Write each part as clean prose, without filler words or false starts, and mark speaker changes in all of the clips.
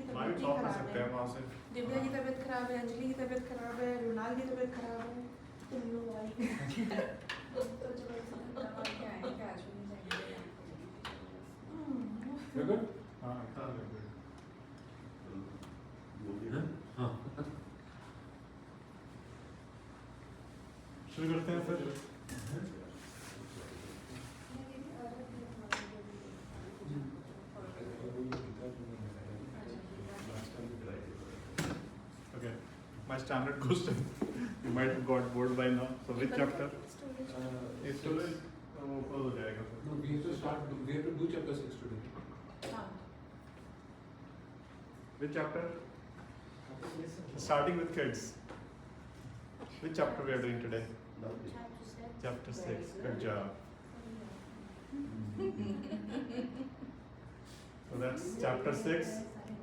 Speaker 1: तबीयत भी खराब है, दिव्या की तबीयत खराब है, अंजलि की तबीयत खराब है, रुनाल की तबीयत खराब है, तुम लोग आई
Speaker 2: शुरू करते हैं फिर। Okay, my standard question. You might have got bored by now. So which chapter? Storage. हो जाएगा।
Speaker 3: No, we have to start. We have to do chapter 6 today.
Speaker 2: Which chapter? Starting with kids. Which chapter we are doing today? Chapter 6. Good job. So that's chapter 6.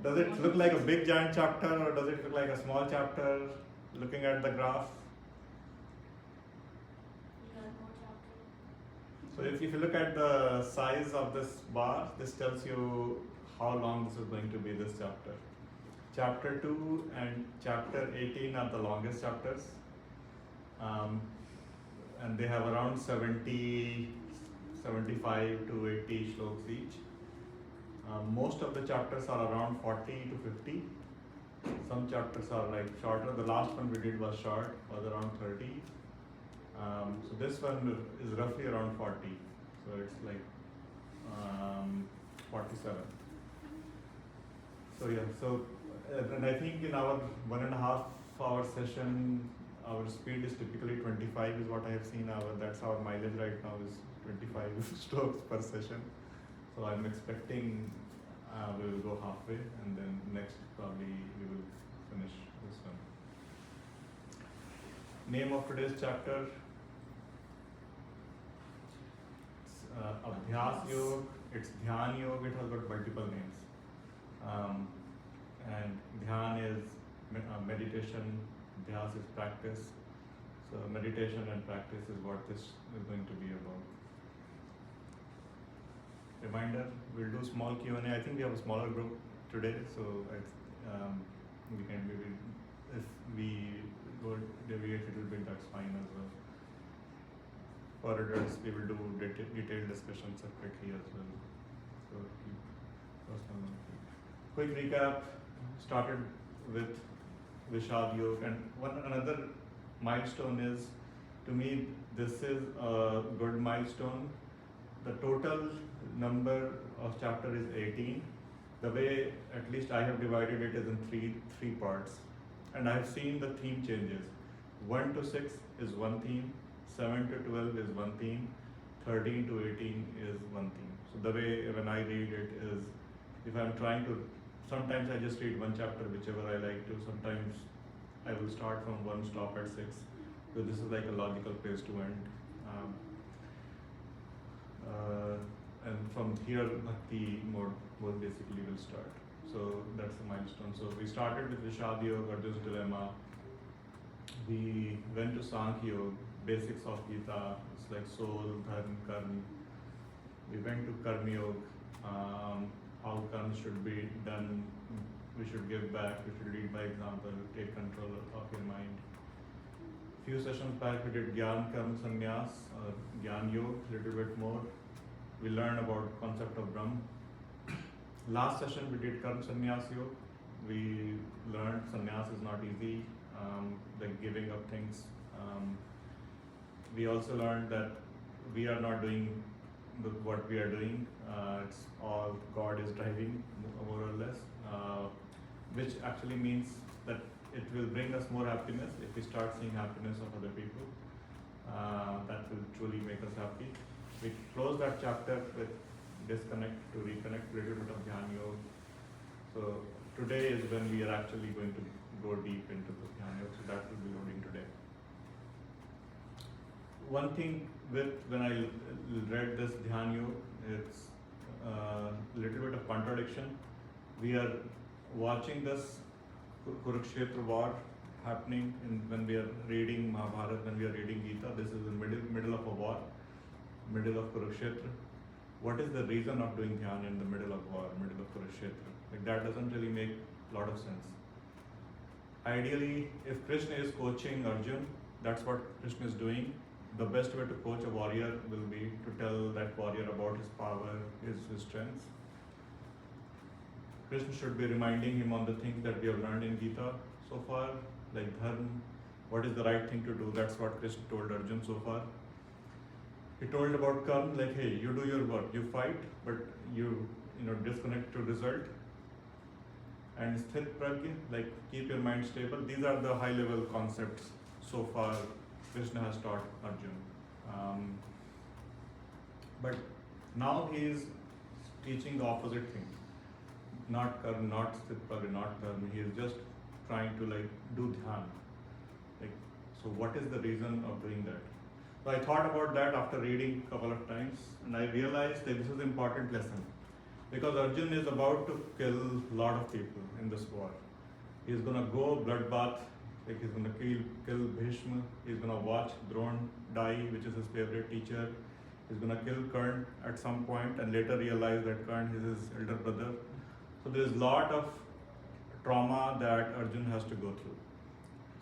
Speaker 2: Does it look like a big giant chapter or does it look like a small chapter looking at the graph? So if you look at the size of this bar, this tells you how long this is going to be, this chapter. Chapter 2 and chapter 18 are the longest chapters. And they have around 75 to 80 shlokas each. Most of the chapters are around 40 to 50. Some chapters are like shorter. The last one we did was short, was around 30. So this one is roughly around 40. So it's like 47. So yeah, so and I think in our 1.5 hour session, our speed is typically 25 is what I have seen. That's our mileage right now is 25 strokes per session. So I'm expecting we will go halfway and then next probably we will finish this one. Name of today's chapter, Abhyas Yoga, it's Dhyan Yoga, it has got multiple names. And Dhyan is meditation, Abhyas is practice. So meditation and practice is what this is going to be about. Reminder, we'll do small Q&A. I think we have a smaller group today, so we can maybe, if we go deviate a little bit, that's fine as well. For adults, we will do detailed discussion separately as well. So, quick recap, started with Vishad Yoga, and another milestone is, to me, this is a good milestone. The total number of chapter is 18. The way at least I have divided it is in three parts, and I have seen the theme changes. 1 to 6 is one theme, 7 to 12 is one theme, 13 to 18 is one theme. So the way when I read it is, if I'm trying to, sometimes I just read one chapter, whichever I like to. Sometimes I will start from 1, stop at 6. So this is like a logical place to end. And from here, Bhakti mode basically will start. So that's the milestone. So we started with Vishad Yoga, Arjun's Dilemma. We went to Sankhya Yoga, basics of Gita. It's like soul, dharma, karma. We went to Karma Yoga, how karma should be done. We should give back, we should lead by example, take control of your mind. Few sessions back we did Gyan Karma Sannyas, or Gyan Yoga, little bit more. We learned about concept of Brahma. Last session we did Karma Sannyas Yoga. We learned sannyas is not easy, like giving up things. We also learned that we are not doing what we are doing. It's all God is driving, more or less, which actually means that it will bring us more happiness if we start seeing happiness of other people. That will truly make us happy. We close that chapter with disconnect to reconnect, little bit of Dhyan Yoga. So today is when we are actually going to go deep into the Dhyan Yoga. So that will be loading today. One thing when I read this Dhyan Yoga, it's a little bit of contradiction. We are watching this Kurukshetra war happening when we are reading Mahabharata, when we are reading Gita. This is the middle of a war, middle of Kurukshetra. what is the reason of doing dhyan in the middle of war, middle of Kurukshetra? Like that doesn't really make a lot of sense. Ideally, if Krishna is coaching Arjun, that's what Krishna is doing. The best way to coach a warrior will be to tell that warrior about his power, his strengths. Krishna should be reminding him on the things that we have learned in Gita so far, like dharma, what is the right thing to do. That's what Krishna told Arjun so far. He told about karma, like, hey, you do your work, you fight, but you disconnect to result. And sthit pragya, like keep your mind stable. These are the high level concepts so far Krishna has taught Arjun. But now he is teaching the opposite thing. Not karma, not sthit pragya, not dharma. He is just trying to do dhyan. So what is the reason of doing that? So I thought about that after reading a couple of times, and I realized that this is an important lesson. Because Arjun is about to kill a lot of people in this war. He's going to go bloodbath, like he's going to kill Bhishma, he's going to watch Drona die, which is his favorite teacher. He's going to kill Karna at some point and later realize that Karna is his elder brother. So there's a lot of trauma that Arjun has to go through.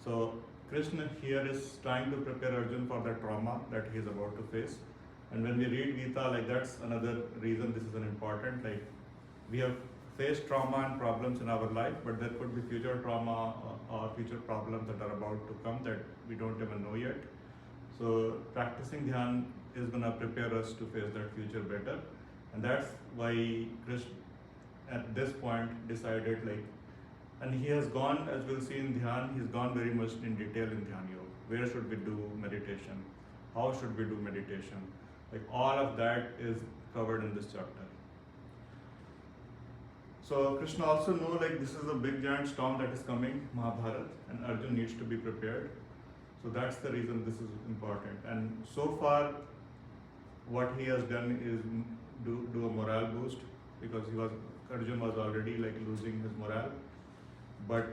Speaker 2: So Krishna here is trying to prepare Arjun for that trauma that he is about to face. And when we read Gita, that's another reason this is an important, we have faced trauma and problems in our life, but there could be future trauma or future problems that are about to come that we don't even know yet. So practicing dhyan is going to prepare us to face that future better. And that's why Krishna at this point decided and he has gone, as we'll see in dhyan, he's gone very much in detail in dhyan yoga. Where should we do meditation? How should we do meditation? All of that is covered in this chapter. So Krishna also know this is a big giant storm that is coming, Mahabharata, and Arjun needs to be prepared. So that's the reason this is important. And so far, what he has done is do a morale boost, because Arjun was already losing his morale. But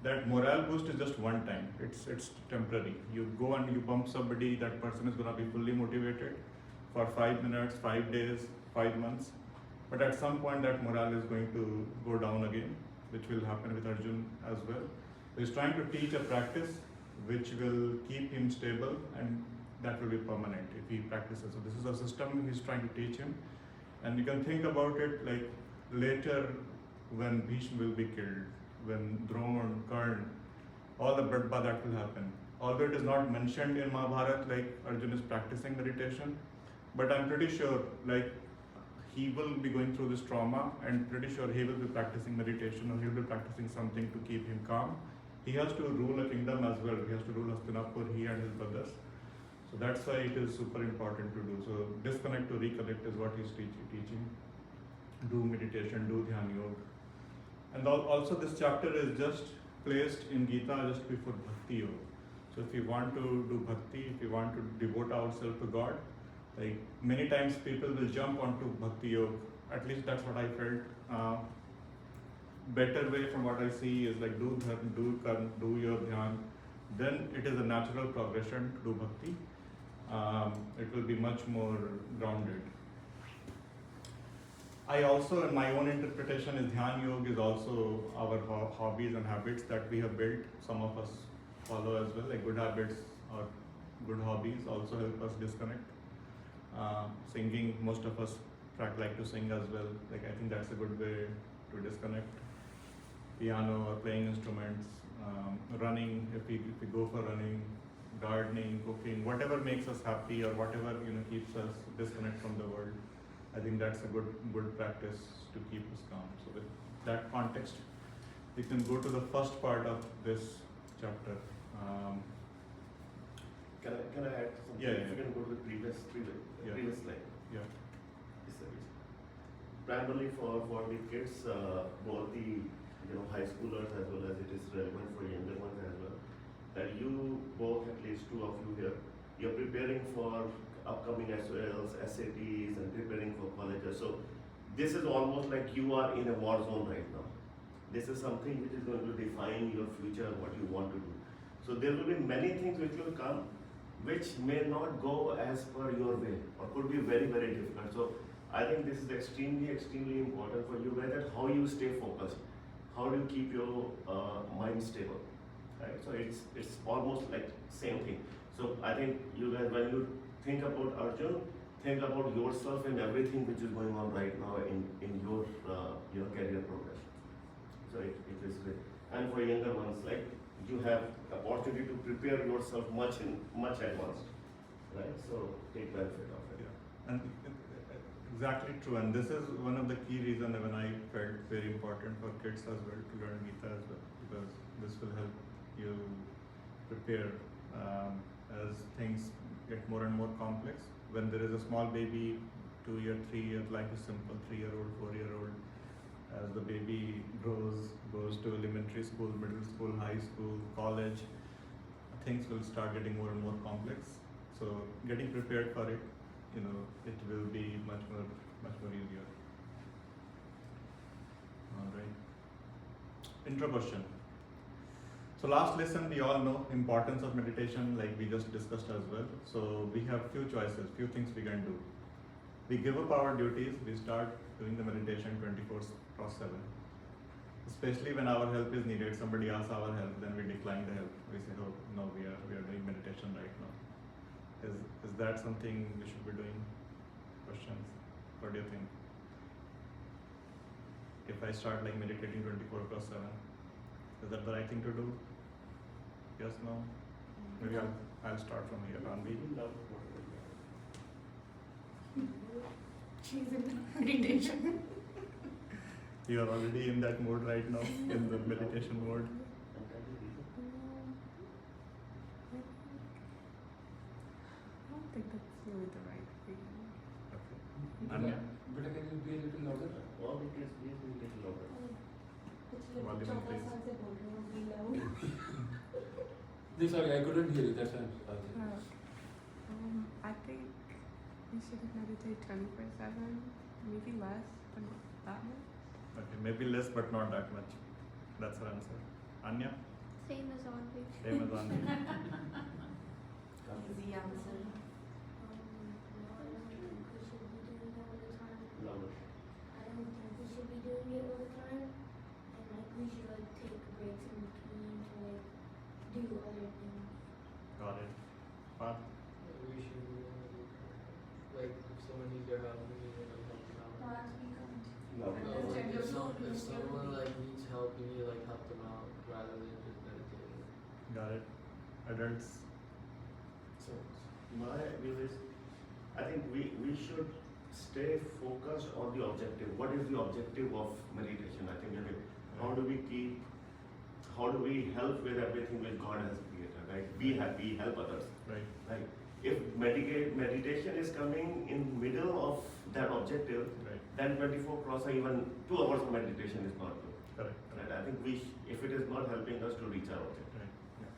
Speaker 2: that morale boost is just one time. It's temporary. You go and you bump somebody, that person is going to be fully motivated for 5 minutes, 5 days, 5 months. But at some point that morale is going to go down again, which will happen with Arjun as well. So he's trying to teach a practice which will keep him stable, and that will be permanent if he practices. So this is a system he's trying to teach him. And you can think about it later when Bhishma will be killed, when Drona and Karna, all the bloodbath that will happen. Although it is not mentioned in Mahabharata Arjun is practicing meditation, but I'm pretty sure he will be going through this trauma, and pretty sure he will be practicing meditation, or he will be practicing something to keep him calm. He has to rule a kingdom as well. He has to rule Hastinapur, he and his brothers. So that's why it is super important to do. So disconnect to reconnect is what he's teaching. Do meditation, do dhyan yoga. And also this chapter is just placed in Gita just before Bhakti Yoga. So if you want to do Bhakti, if you want to devote ourselves to God, many times people will jump onto Bhakti Yoga. At least that's what I felt. Better way from what I see is do dharma, do karma, do your dhyan. Then it is a natural progression to do Bhakti. It will be much more grounded. I also, in my own interpretation, is dhyan yoga is also our hobbies and habits that we have built. Some of us follow as well, good habits or good hobbies also help us disconnect. Singing, most of us like to sing as well. I think that's a good way to disconnect. Piano or playing instruments, running, if we go for running, gardening, cooking, whatever makes us happy or whatever keeps us disconnect from the world. I think that's a good practice to keep us calm. So with that context, we can go to the first part of this chapter.
Speaker 4: Can I add something?
Speaker 2: Yeah.
Speaker 4: If you can go to the previous slide.
Speaker 2: Yeah.
Speaker 4: Yes, sir. Primarily for the kids, both the high schoolers as well as it is relevant for younger ones as well. That you both, at least two of you here, you're preparing for upcoming SOLs, SATs, and preparing for colleges. So this is almost like you are in a war zone right now. This is something which is going to define your future, what you want to do. So there will be many things which will come, which may not go as per your way, or could be very, very difficult. So I think this is extremely important for you, whether how you stay focused, how do you keep your mind stable, right? So it's almost like same thing. So I think you guys, when you think about Arjun, think about yourself and everything which is going on right now in your career progression. So it is great. And for younger ones, like you have opportunity to prepare yourself much advanced, right? So take benefit of it.
Speaker 2: Yeah. And exactly true. And this is one of the key reasons when I felt very important for kids as well to learn Gita as well, because this will help you prepare as things get more and more complex. When there is a small baby, 2-year, 3-year, life is simple, 3-year-old, 4-year-old. As the baby grows, goes to elementary school, middle school, high school, college, things will start getting more and more complex. So getting prepared for it, it will be much more easier. All right. Intro question. So last lesson, we all know importance of meditation, like we just discussed as well. So we have few choices, few things we can do. We give up our duties, we start doing the meditation 24/7. Especially when our help is needed, somebody asks our help, then we decline the help. We say, oh no, we are doing meditation right now. Is that something we should be doing? Questions? What do you think? If I start like meditating 24/7, is that the right thing to do? Yes, no? Maybe I'll start from here on.
Speaker 1: She's in meditation.
Speaker 2: You are already in that mode right now, in the meditation mode.
Speaker 1: I don't think that's really the right thing.
Speaker 2: Okay.
Speaker 3: Anya, but can you be a little louder?
Speaker 4: All the kids, please be a little louder.
Speaker 2: Volume increase.
Speaker 3: No, sorry, I couldn't hear you. That's why I'm asking.
Speaker 1: I think we should meditate 24/7, maybe less, but not that much.
Speaker 2: Okay, maybe less but not that much. That's her answer. Anya?
Speaker 5: Same as always.
Speaker 2: Same as Anya.
Speaker 1: Easy answer.
Speaker 4: Louder.
Speaker 5: I don't think we should be doing it all the time. And like we should like take breaks in between to like do other things.
Speaker 2: Got it. Path?
Speaker 6: We should like if someone needs your help, we need to like help them out.
Speaker 5: Not speak on.
Speaker 4: Louder.
Speaker 6: No, like if someone like needs help, you need to like help them out rather than just meditating.
Speaker 2: Got it. Adults?
Speaker 4: So my view is, I think we should stay focused on the objective. What is the objective of meditation? I think how do we help with everything which God has created, right? Be happy, help others,
Speaker 2: Right.
Speaker 4: right? If meditation is coming in middle of that objective,
Speaker 2: Right.
Speaker 4: then 24 cross or even 2 hours of meditation is not good.
Speaker 2: Correct.
Speaker 4: Right? I think if it is not helping us to reach our objective.
Speaker 2: Right. Yeah.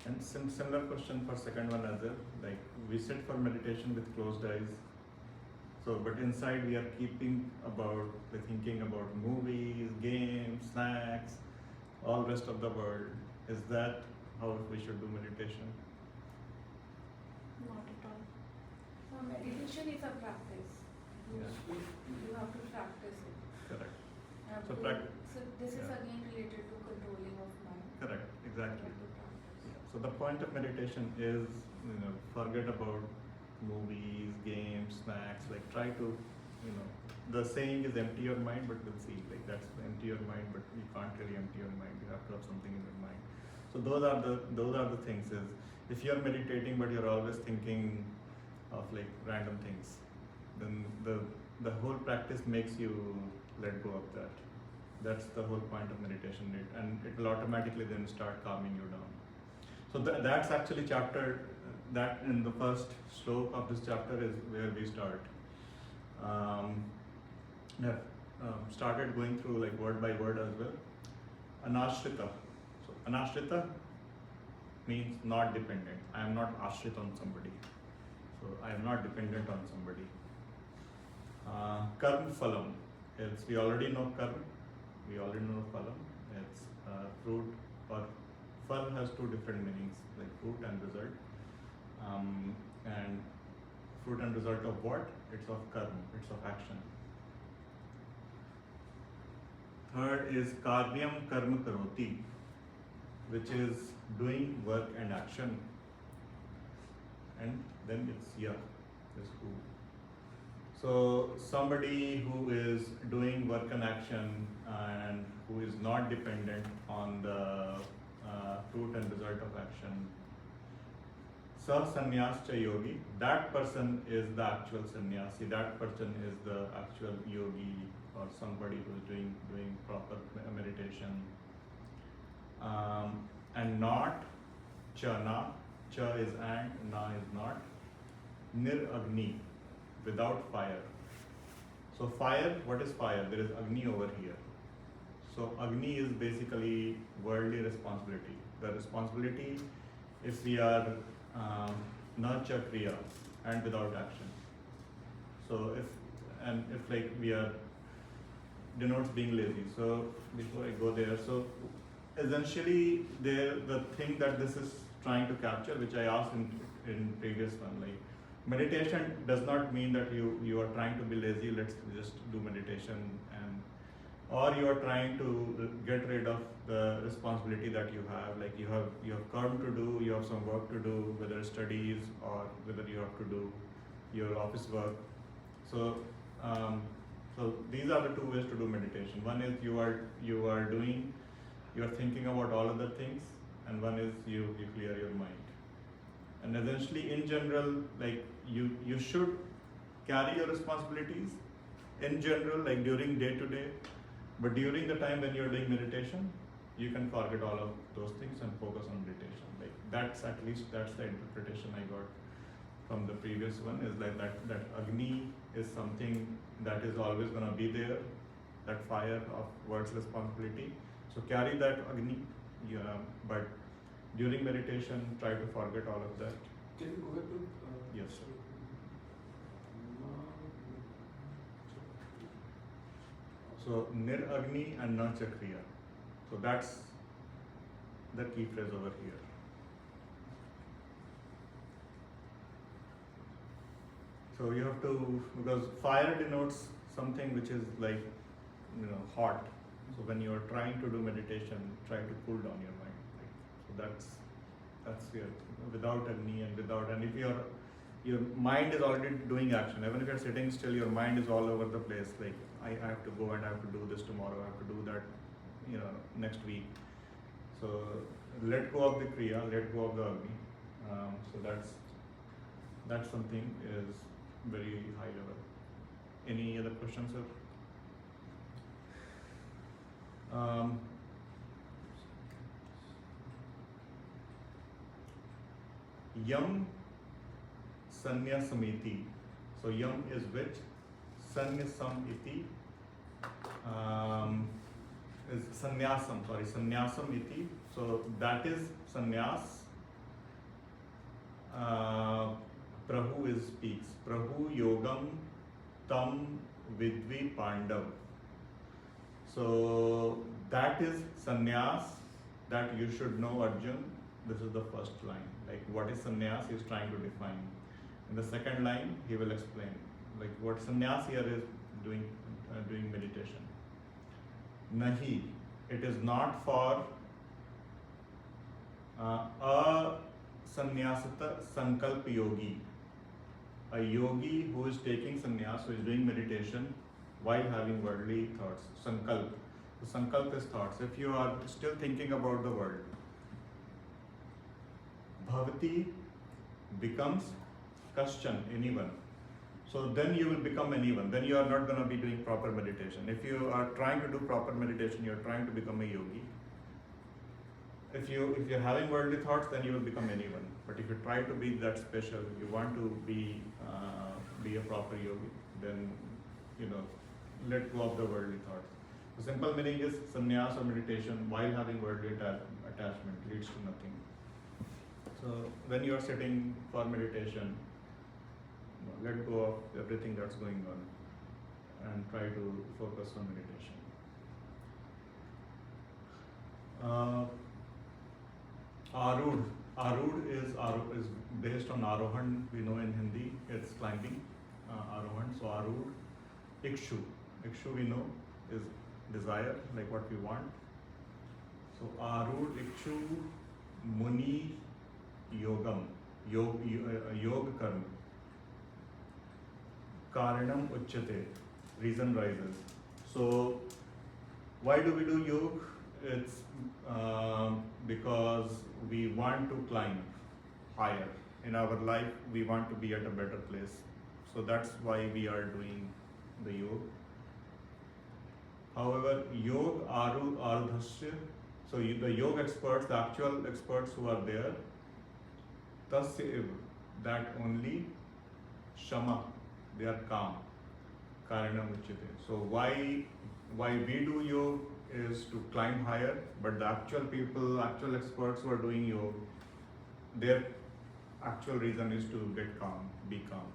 Speaker 2: And similar question for second one as well. Like we sit for meditation with closed eyes. So, but inside we are thinking about movies, games, snacks, all rest of the world. Is that how we should do meditation?
Speaker 1: Not at all. Meditation is a practice.
Speaker 2: Yeah.
Speaker 1: You have to practice it.
Speaker 2: Correct.
Speaker 1: You have
Speaker 2: So
Speaker 1: to-
Speaker 2: prac-
Speaker 1: so this is
Speaker 2: yeah.
Speaker 1: again related to controlling of mind.
Speaker 2: Correct.
Speaker 1: You
Speaker 2: Exactly.
Speaker 1: have to practice.
Speaker 2: So the point of meditation is, forget about movies, games, snacks. Like try to, the saying is empty your mind, but we'll see. Like that's empty your mind, but you can't really empty your mind. You have to have something in your mind. So those are the things. Is if you're meditating but you're always thinking of like random things, then the whole practice makes you let go of that. That's the whole point of meditation, and it will automatically then start calming you down. So that's actually chapter, that in the first sloka of this chapter is where we start. Started going through like word by word as well. Anashrita. So anashrita means not dependent. I am not ashrit on somebody. So I am not dependent on somebody. Karm phalam. We already know karma. We already know phalam. It's fruit, or phal has 2 different meanings, like fruit and result. And fruit and result of what? It's of karma, it's of action. Third is karyam karma karoti, which is doing work and action. And then it's ya, is who. So somebody who is doing work and action and who is not dependent on the fruit and result of action. Sa sannyas cha yogi, that person is the actual sannyasi, that person is the actual yogi or somebody who is doing proper meditation. And not cha na, cha is and, na is not. Nir agni, without fire. So fire, what is fire? There is agni over here. So agni is basically worldly responsibility. The responsibility if we are na cha kriya and without action. So if like we are denotes being lazy. So before I go there, so essentially the thing that this is trying to capture, which I asked in previous one, like meditation does not mean that you are trying to be lazy, let's just do meditation, and or you are trying to get rid of the responsibility that you have, like you have karma to do, you have some work to do, whether studies or whether you have to do your office work. So so these are the two ways to do meditation. One is you are thinking about all other things, and one is you clear your mind. And essentially, in general, like you should carry your responsibilities in general, like during day to day, but during the time when you're doing meditation, you can forget all of those things and focus on meditation. Like that's the interpretation I got from the previous one, is like that agni is something that is always gonna be there, that fire of world's responsibility. So carry that agni, but during meditation, try to forget all of that.
Speaker 3: Can you go back to?
Speaker 2: Yes, sir. So nir agni and na chakriya. So that's the key phrase over here. So you have to, because fire denotes something which is like, hot. So when you are trying to do meditation, try to cool down your mind. So that's your, without agni and if your mind is already doing action, even if you're sitting still, your mind is all over the place. Like I have to go and I have to do this tomorrow, I have to do that, next week. So let go of the kriya, let go of the agni. So that's something is very high level. Any other questions, sir? Yam sanyasamiti. So yam is which? Sanyasam iti is sannyasam. Sorry, sannyasam iti. So that is sannyas. Prahu speaks. Prahu yogam tam vidvi pandav. So that is sannyas that you should know, Arjun. This is the first line. Like what is sannyas, he is trying to define. In the second line, he will explain. Like what sannyas here is doing meditation. Nahi, it is not for a sannyasita sankalp yogi. A yogi who is taking sannyas, who is doing meditation while having worldly thoughts. Sankalp. The sankalp is thoughts. If you are still thinking about the world, bhavati becomes kaschan, anyone. So then you will become anyone. Then you are not going to be doing proper meditation. If you are trying to do proper meditation, you are trying to become a yogi. If you're having worldly thoughts, then you will become anyone. But if you try to be that special, you want to be a proper yogi, then let go of the worldly thoughts. The simple meaning is sannyas or meditation while having worldly attachment leads to nothing. So when you are sitting for meditation, let go of everything that's going on and try to focus on meditation. Arud is based on Arohan, we know in Hindi. It's climbing, Arohan. So Arud, Ikshu. Ikshu we know is desire, like what we want. So Arud, Ikshu, Muni, Yogam, Yog Karma. Karanam Uchyate, reason rises. So why do we do yoga? It's because we want to climb higher in our life. We want to be at a better place. So that's why we are doing the yoga. However, yoga ardhasya. So the yoga experts, the actual experts who are there, tasya eva, that only shama, they are calm. Karanam uchyate. So why we do yoga is to climb higher, but the actual people, actual experts who are doing yoga, their actual reason is to get calm, be calm.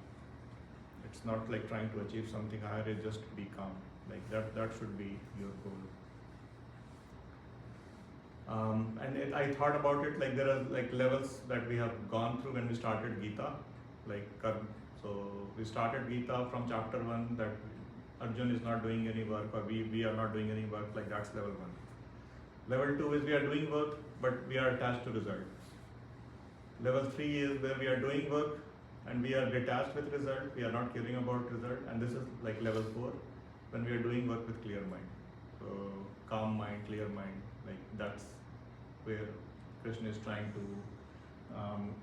Speaker 2: It's not like trying to achieve something higher, it's just be calm. Like that should be your goal. I thought about it, like there are like levels that we have gone through when we started Gita, like karma. So we started Gita from chapter 1 that Arjun is not doing any work, or we are not doing any work, like that's level 1. Level 2 is we are doing work, but we are attached to result. Level 3 is where we are doing work and we are detached with result, we are not caring about result, and this is like level 4, when we are doing work with clear mind. So calm mind, clear mind, like that's where Krishna is trying to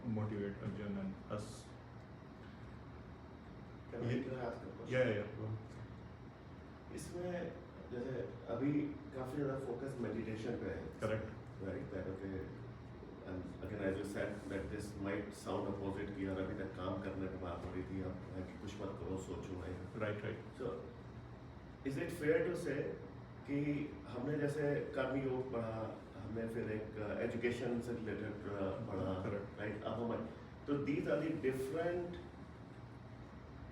Speaker 2: motivate Arjun and us.
Speaker 4: Can I ask a question?
Speaker 2: Yeah.
Speaker 4: इसमें जैसे अभी काफी ज़्यादा focus meditation पे है.
Speaker 2: Correct.
Speaker 4: Right. That okay. And again, as you said, that this might sound opposite कि यार अभी तक काम करने की बात हो रही थी, अब कुछ मत करो, सोचो है.
Speaker 2: Right.
Speaker 4: So, is it fair to say कि हमने जैसे कर्म योग पढ़ा, हमने फिर एक एजुकेशन से रिलेटेड पढ़ा, right? अब हम तो these are the different,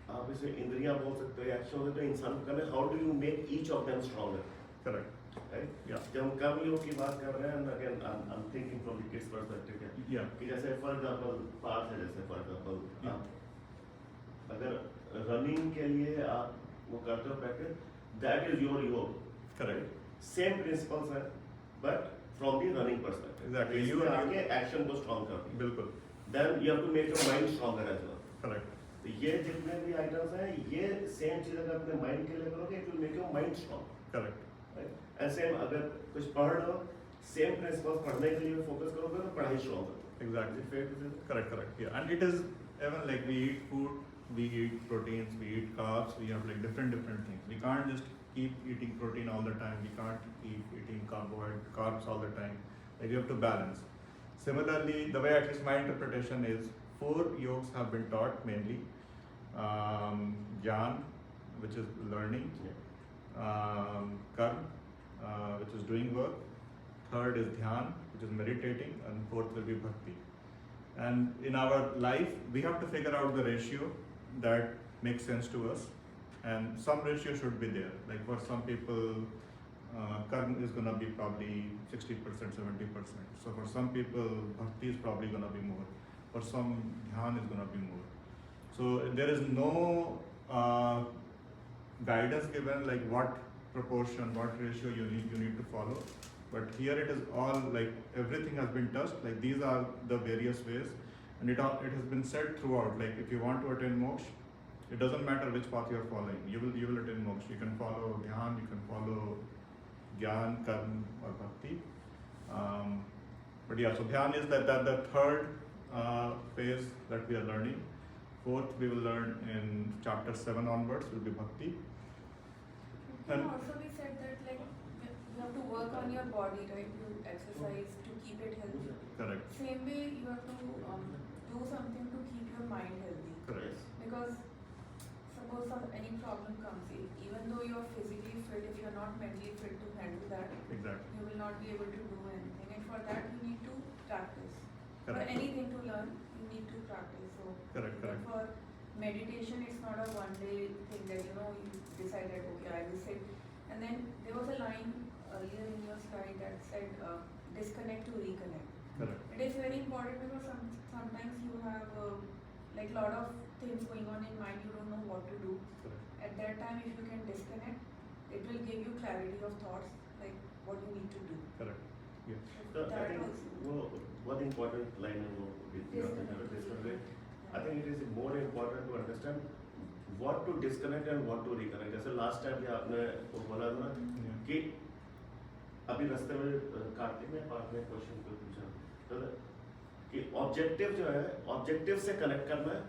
Speaker 4: आप इसे इंद्रियां बोल सकते हो, एक्शन होते हैं इंसान को करने. How do you make each of them stronger?
Speaker 2: Correct.
Speaker 4: Right.
Speaker 2: Yeah.
Speaker 4: जब हम कर्म योग की बात कर रहे हैं, and again I'm thinking from the kids perspective,
Speaker 2: Yeah.
Speaker 4: कि जैसे फॉर एग्जांपल पार्ट है, जैसे फॉर एग्जांपल आप अगर रनिंग के लिए आप वो करते हो practice, that is your yoga.
Speaker 2: Correct.
Speaker 4: Same principles है, but from the running perspective.
Speaker 2: Exactly.
Speaker 4: You आगे एक्शन को स्ट्रॉन्ग करती है.
Speaker 2: बिल्कुल.
Speaker 4: Then you have to make your mind stronger as well.
Speaker 2: Correct.
Speaker 4: तो ये जितने भी आइटम्स हैं, ये सेम चीज अगर अपने माइंड के लिए करोगे, it will make your mind strong.
Speaker 2: Correct.
Speaker 4: Right. And same अगर कुछ पढ़ लो, सेम प्रिंसिपल्स पढ़ने के लिए फोकस करोगे तो पढ़ाई स्ट्रॉन्ग होगी.
Speaker 2: Exactly.
Speaker 4: Fair to say that?
Speaker 2: Correct. Yeah. And it is even like we eat food, we eat proteins, we eat carbs, we have like different things. We can't just keep eating protein all the time. We can't keep eating carbs all the time. Like you have to balance. Similarly, the way at least my interpretation is, 4 yogs have been taught mainly. Jnana, which is learning. Karma, which is doing work. Third is Dhyan, which is meditating, and 4th will be Bhakti. And in our life, we have to figure out the ratio that makes sense to us, and some ratio should be there. Like for some people, Karma is going to be probably 60%, 70%. So for some people, Bhakti is probably going to be more. For some, Dhyan is going to be more. So there is no guidance given like what proportion, what ratio you need to follow. But here it is all like everything has been touched. Like these are the various ways, and it has been said throughout. Like if you want to attain moksha, it doesn't matter which path you are following. You will attain moksha. You can follow dhyan, you can follow jnana, karma, or bhakti. But yeah, so dhyan is that the third phase that we are learning. 4th we will learn in chapter 7 onwards will be bhakti.
Speaker 1: It can also be said that like you have to work on your body, right? You exercise to keep it healthy.
Speaker 2: Correct.
Speaker 1: Same way you have to do something to keep your mind healthy.
Speaker 2: Correct.
Speaker 1: Because suppose any problem comes, even though you are physically fit, if you are not mentally fit to handle that,
Speaker 2: Exactly.
Speaker 1: you will not be able to do anything. And for that you need to practice. For
Speaker 2: Correct.
Speaker 1: anything to learn, you need to practice. So
Speaker 2: Correct.
Speaker 1: for meditation, it's not a one-day thing that you decide that okay, I will sit. And then there was a line earlier in your slide that said disconnect to reconnect.
Speaker 2: Correct.
Speaker 1: It is very important because sometimes you have like lot of things going on in mind, you don't know what to do.
Speaker 2: Correct.
Speaker 1: At that time, if you can disconnect, it will give you clarity of thoughts, like what you need to do.
Speaker 2: Correct. Yes.
Speaker 4: So I
Speaker 1: That
Speaker 4: think
Speaker 1: also.
Speaker 4: one important line I think it is more important to understand what to disconnect and what to reconnect. जैसे last time भी आपने वो बोला था ना
Speaker 2: Yeah.
Speaker 4: कि अभी रास्ते में कार्तिक ने आपने क्वेश्चन को पूछा तो कि ऑब्जेक्टिव जो है ऑब्जेक्टिव से कनेक्ट करना है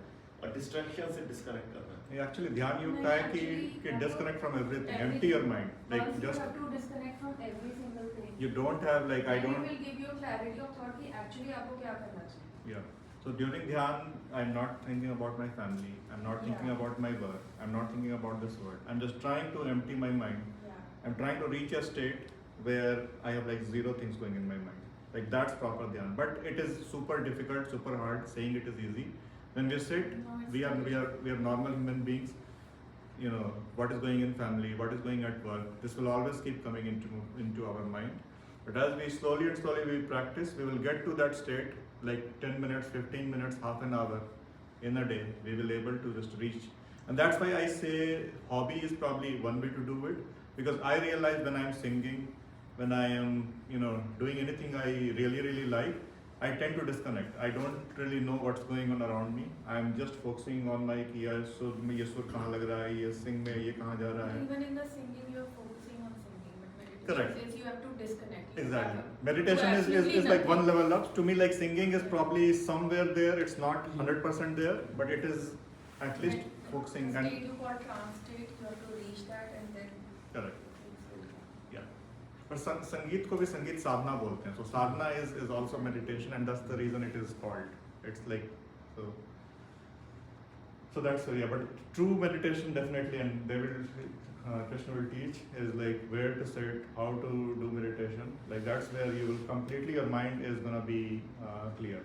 Speaker 4: और डिस्ट्रैक्शन से डिस्कनेक्ट करना है.
Speaker 2: Actually, ध्यान योग
Speaker 1: नहीं,
Speaker 2: का है कि
Speaker 1: actually,
Speaker 2: disconnect from everything,
Speaker 1: everything.
Speaker 2: empty your mind. Like
Speaker 1: Once you
Speaker 2: just
Speaker 1: have to disconnect from every single thing.
Speaker 2: you don't have like I
Speaker 1: Then
Speaker 2: don't.
Speaker 1: it will give you clarity of thought कि actually आपको क्या करना चाहिए.
Speaker 2: Yeah. So during dhyan, I'm not thinking about my family. I'm not thinking
Speaker 1: Yeah.
Speaker 2: about my work. I'm not thinking about this world. I'm just trying to empty my mind.
Speaker 1: Yeah.
Speaker 2: I'm trying to reach a state where I have like zero things going in my mind. Like that's proper dhyan. But it is super difficult, super hard. Saying it is easy. When we sit,
Speaker 1: No, it's
Speaker 2: we are
Speaker 1: very
Speaker 2: normal human beings. You know what is going in family, what is going at work. This will always keep coming into our mind. But as we slowly we practice, we will get to that state like 10 minutes, 15 minutes, half an hour in a day. We will able to just reach. And that's why I say hobby is probably one way to do it. Because I realize when I'm singing, when I am, doing anything I really like, I tend to disconnect. I don't really know what's going on around me. I'm just focusing on my कि यार सुर में ये सुर कहाँ लग रहा है, ये sing में ये कहाँ जा रहा है.
Speaker 1: Even in the singing, you are focusing on singing, but meditation
Speaker 2: Correct.
Speaker 1: says you have to disconnect. You
Speaker 2: Exactly.
Speaker 1: have to
Speaker 2: Meditation is
Speaker 1: absolutely
Speaker 2: like one
Speaker 1: nothing.
Speaker 2: level up. To me, like singing is probably somewhere there. It's not 100% there, but it is at least
Speaker 1: But
Speaker 2: focusing
Speaker 1: the
Speaker 2: and
Speaker 1: state you call trance state, you have to reach that and then
Speaker 2: correct.
Speaker 1: things will come.
Speaker 2: Yeah. But संगीत को भी संगीत साधना बोलते हैं. So sadhana is also meditation, and that's the reason it is called. It's like so. So that's yeah. But true meditation definitely, and they will Krishna will teach is like where to sit, how to do meditation. Like that's where you will completely your mind is gonna be clear.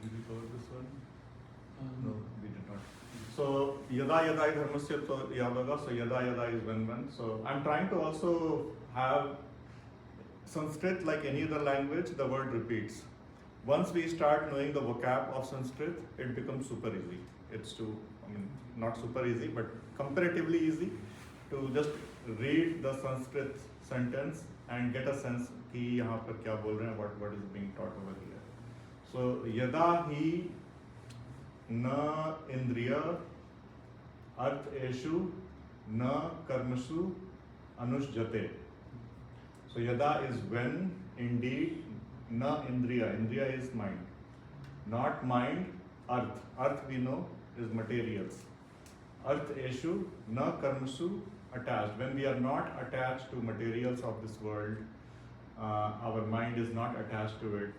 Speaker 2: Did we cover this one? No, we did not. So yada yada is dharmasya to yadaga. So yada yada is when. So I'm trying to also have Sanskrit like any other language. The word repeats. Once we start knowing the vocab of Sanskrit, it becomes super easy. It's not super easy, but comparatively easy to just read the Sanskrit sentence and get a sense कि यहाँ पर क्या बोल रहे हैं, what is being taught over here. So यदा ही न इंद्रिय अर्थेषु न कर्मसु अनुष्जते. So yada is when, indeed, na indriya. Indriya is mind. Not mind, arth. Arth we know is materials. Arth eshu, na karmasu, attached. When we are not attached to materials of this world, our mind is not attached to it.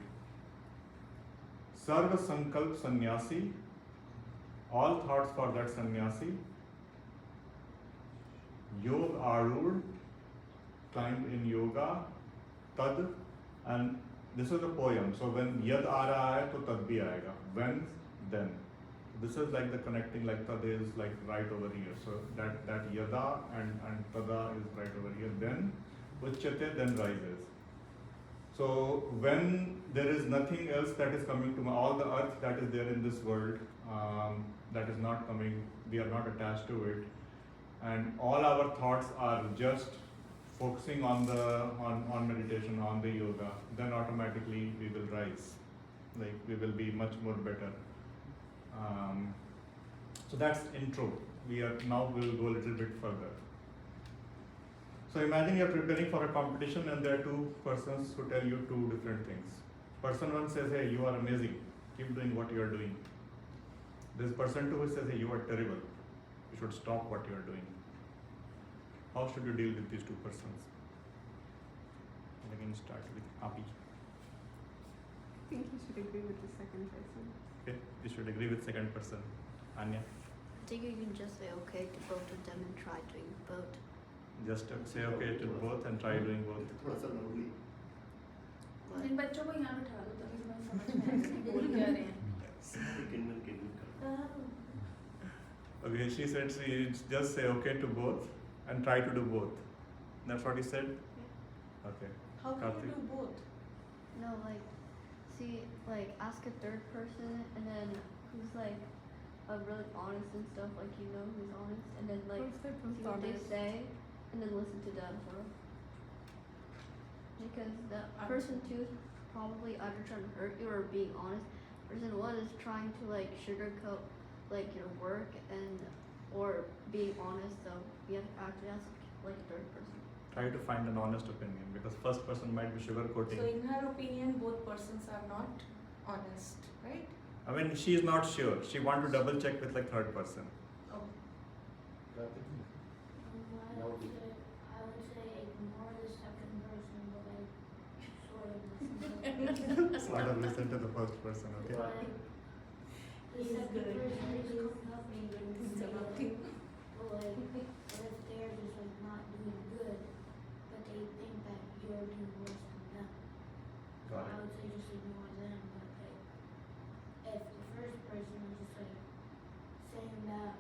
Speaker 2: Sarva sankalp sannyasi, all thoughts for that sannyasi. Yog arud, climbed in yoga, tad, and this is a poem. So when yad aa raha hai, to tad bhi aayega. When, then. This is like the connecting, like tad is like right over here. So that yada and tada is right over here. Then uchyate, then rises. So when there is nothing else that is coming to all the earth that is there in this world, that is not coming, we are not attached to it, and all our thoughts are just focusing on meditation, on the yoga, then automatically we will rise. Like we will be much more better. So that's intro. Now we'll go a little bit further. So imagine you're preparing for a competition and there are two persons who tell you two different things. Person one says, hey, you are amazing. Keep doing what you are doing. This person two says, hey, you are terrible. You should stop what you are doing. How should you deal with these two persons? And again, start with Api.
Speaker 7: I think you should agree with the second person.
Speaker 2: Okay, you should agree with second person. Anya,
Speaker 8: I think you can just say okay to both of them and try doing both.
Speaker 2: just say okay to both and try doing both.
Speaker 4: थोड़ा सा loudly.
Speaker 8: What?
Speaker 1: इन बच्चों को यहाँ बिठा दो तभी तुम्हें समझ में आएगा कि बोल क्या रहे हैं.
Speaker 2: Okay, she said she just say okay to both and try to do both. That's what he said? Okay.
Speaker 9: How can
Speaker 2: Karthik.
Speaker 9: you do both?
Speaker 8: No, like, see, like, ask a third person, and then who's like really honest and stuff, like you know who's honest, and then like
Speaker 7: Who's the most
Speaker 8: see what they
Speaker 7: honest?
Speaker 8: say, and then listen to them for. Because the person two is probably either trying to hurt you or being honest. Person one is trying to like sugarcoat like your work and or being honest. So you have to actually ask like a third person.
Speaker 2: Try to find an honest opinion because first person might be sugarcoating.
Speaker 1: So in her opinion, both persons are not honest, right?
Speaker 2: I mean, she is not sure. She want to double check with like third person.
Speaker 1: Oh.
Speaker 5: I would say ignore the second person, but like sort of listen to them.
Speaker 2: Sort of listen to the first person, okay?
Speaker 5: Like, the
Speaker 1: He's
Speaker 5: second
Speaker 1: good.
Speaker 5: person is coming up and you're
Speaker 1: Interrupting.
Speaker 5: but like, what if they're just like not doing good, but they think that you're doing worse than them? So
Speaker 2: Got
Speaker 5: I
Speaker 2: it.
Speaker 5: would say just ignore them, but like, if the first person is just like saying that,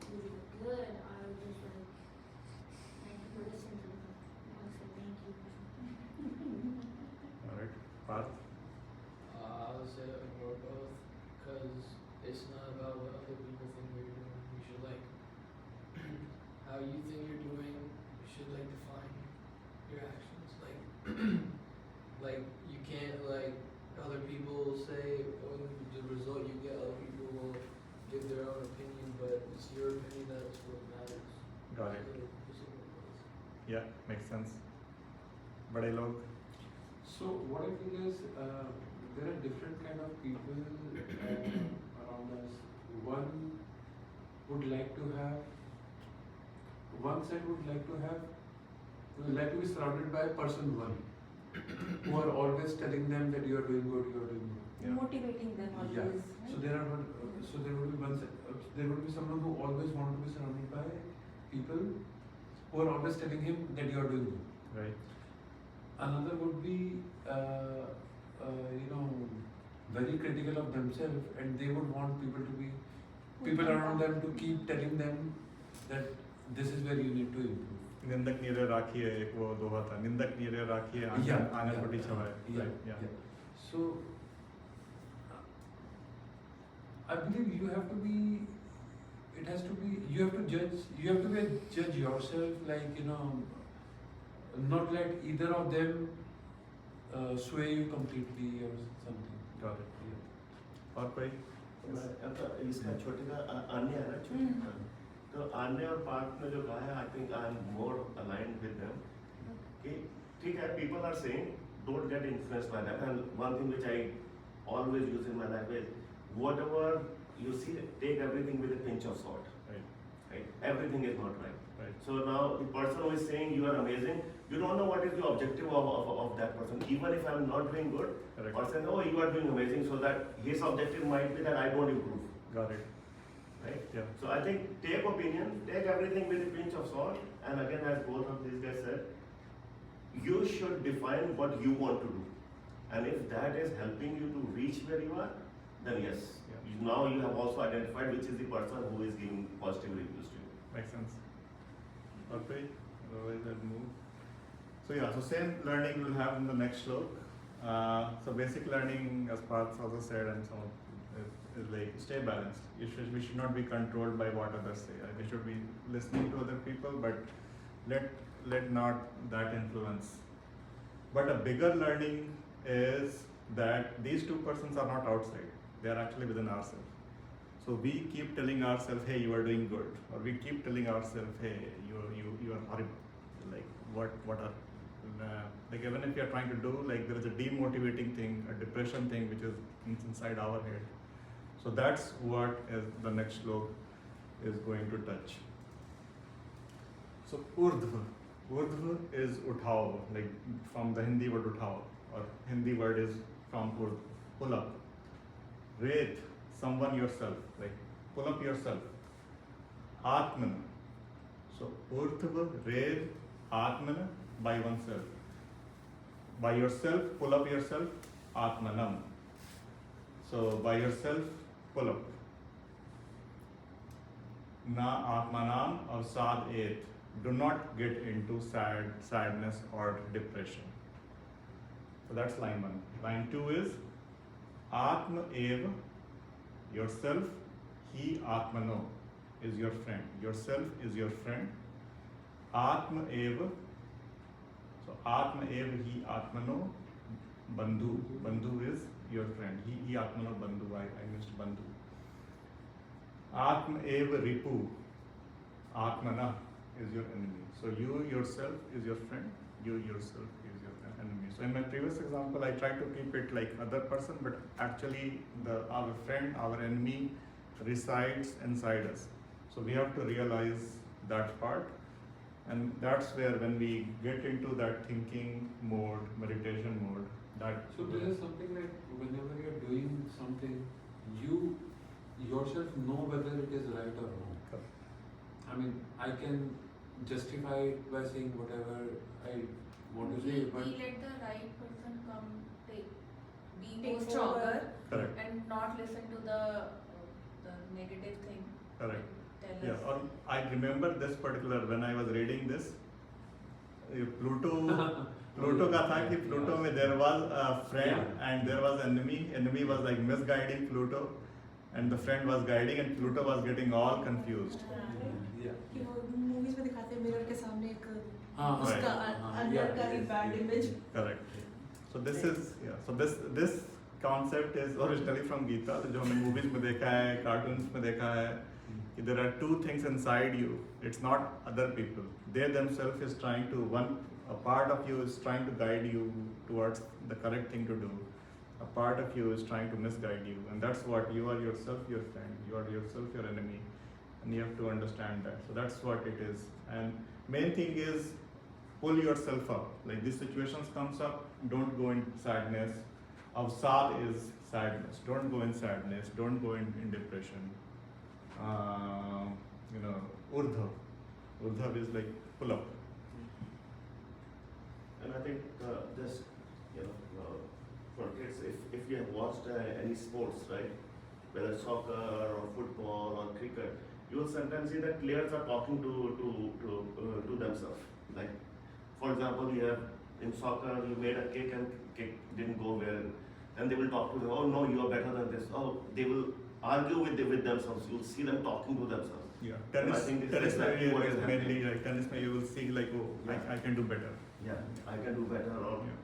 Speaker 5: you did good, I would just like listen to them. I would say thank you or something.
Speaker 2: Alright. Parth?
Speaker 6: I would say ignore both, because it's not about what other people think you're doing. You should like how you think you're doing. You should like define your actions. Like like you can't like other people say oh, the result you get. Other people will give their own opinion, but it's your opinion that's what matters.
Speaker 2: Got it.
Speaker 6: So, just ignore both.
Speaker 2: Yeah, makes sense. Bade log?
Speaker 3: So what I think is there are different kind of people around us. One would like to have, one side would like to be surrounded by person one, who are always telling them that you are doing good, you are doing good.
Speaker 2: Yeah.
Speaker 1: Motivating them always.
Speaker 3: Yeah.
Speaker 1: Right?
Speaker 3: So there would be one set, there would be someone who always want to be surrounded by people who are always telling him that you are doing good.
Speaker 2: Right.
Speaker 3: Another would be, very critical of themselves, and they would want people around them to keep telling them that this is where you need to improve.
Speaker 2: निंदक नीरे राखिए एक वो दोहा था निंदक नीरे राखिए आंगन पटी छवाए. Right, yeah.
Speaker 3: So, I believe you have to be. It has to be. You have to judge. You have to be a judge yourself. Like not let either of them sway you completely or something.
Speaker 2: Got it.
Speaker 3: Yeah.
Speaker 2: और कोई?
Speaker 4: इसका छोटे का अन्य है ना छोटे का तो अन्य और पार्थ ने जो कहा है I think I am more aligned with them कि ठीक है people are saying don't get influenced by that and one thing which I always use in my life is whatever you see take everything with a pinch of salt right everything is not right so now the person who is saying you are amazing you don't know what is the objective of that person even if I'm not doing good
Speaker 2: Correct.
Speaker 4: person oh you are doing amazing so that his objective might be that I don't improve
Speaker 2: Got it.
Speaker 4: right
Speaker 2: Yeah.
Speaker 4: so I think take opinion take everything with a pinch of salt and again as both of these guys said you should define what you want to do and if that is helping you to reach where you are then yes now you have also identified which is the person who is giving positive reviews to you.
Speaker 2: Makes sense. Okay, otherwise I'll move. So yeah, so same learning we'll have in the next slok. So basic learning, as Parth also said, and so on, is like stay balanced. We should not be controlled by what others say. We should be listening to other people, but let not that influence. But a bigger learning is that these two persons are not outside. They are actually within ourselves. So we keep telling ourselves, hey, you are doing good, or we keep telling ourselves, hey, you are horrible. Like what are like even if you are trying to do like there is a demotivating thing, a depression thing which is inside our head. So that's what is the next slok is going to touch. So urdhva is uthao, like from the Hindi word uthao, or Hindi word is from urdhva, pull up. Rate someone yourself, like pull up yourself. Atmana. So urdhva, rate, atmana, by oneself. By yourself, pull up yourself, atmanam. So by yourself, pull up. Na atmanam or sad et. Do not get into sadness or depression. So that's line 1. Line 2 is Atma eva, yourself, he Atmano is your friend. Yourself is your friend. Atma eva, so Atma eva, he Atmano, Bandhu. Bandhu is your friend. He Atmano Bandhu. I missed Bandhu. Atma eva Ripu, Atmana is your enemy. So you yourself is your friend. You yourself is your enemy. So in my previous example, I tried to keep it like other person, but actually our friend, our enemy resides inside us. So we have to realize that part. And that's where when we get into that thinking mode, meditation mode, that
Speaker 3: So this is something like whenever you're doing something, you yourself know whether it is right or wrong.
Speaker 2: Correct.
Speaker 3: I mean, I can justify it by saying whatever I want to say, but
Speaker 1: we let the right person come be
Speaker 7: Take
Speaker 1: more stronger
Speaker 2: Correct.
Speaker 1: and not listen to the negative thing.
Speaker 2: Correct.
Speaker 1: Tell
Speaker 2: Yeah,
Speaker 1: us.
Speaker 2: or I remember this particular when I was reading this. Pluto का था कि Pluto में there was a friend and there was enemy. Enemy was like misguiding Pluto, and the friend was guiding, and Pluto was getting all confused.
Speaker 3: yeah.
Speaker 7: कि वो movies में दिखाते हैं mirror के सामने एक
Speaker 3: हाँ,
Speaker 7: उसका
Speaker 3: हाँ,
Speaker 7: अंदर
Speaker 3: yeah,
Speaker 7: का ही
Speaker 3: yes,
Speaker 7: bad
Speaker 3: yes,
Speaker 7: image.
Speaker 3: yes.
Speaker 2: Correct. So this is So this concept is originally from Gita. जो हमने movies में देखा है, cartoons में देखा है. कि there are two things inside you. It's not other people. They themselves is trying to a part of you is trying to guide you towards the correct thing to do. A part of you is trying to misguide you, and that's what you are yourself, your friend. You are yourself, your enemy, and you have to understand that. So that's what it is. And main thing is pull yourself up. Like these situations comes up, don't go in sadness. Avsad is sadness. Don't go in sadness. Don't go in depression. Urdhav. Urdhav is like pull up.
Speaker 4: And I think just for kids, if you have watched any sports, right, whether soccer or football or cricket, you will sometimes see that players are talking to themselves. Like, for example, you have in soccer you made a kick and kick didn't go well, and they will talk to them. Oh no, you are better than this. Oh, they will argue with themselves. You'll see them talking to themselves.
Speaker 2: Yeah,
Speaker 4: And I think this
Speaker 2: tennis
Speaker 4: is exactly what is
Speaker 2: is
Speaker 4: happening.
Speaker 2: mainly like tennis. You will see like, oh,
Speaker 4: Yeah.
Speaker 2: I can do better.
Speaker 4: Yeah, I can do better, or
Speaker 2: Yeah.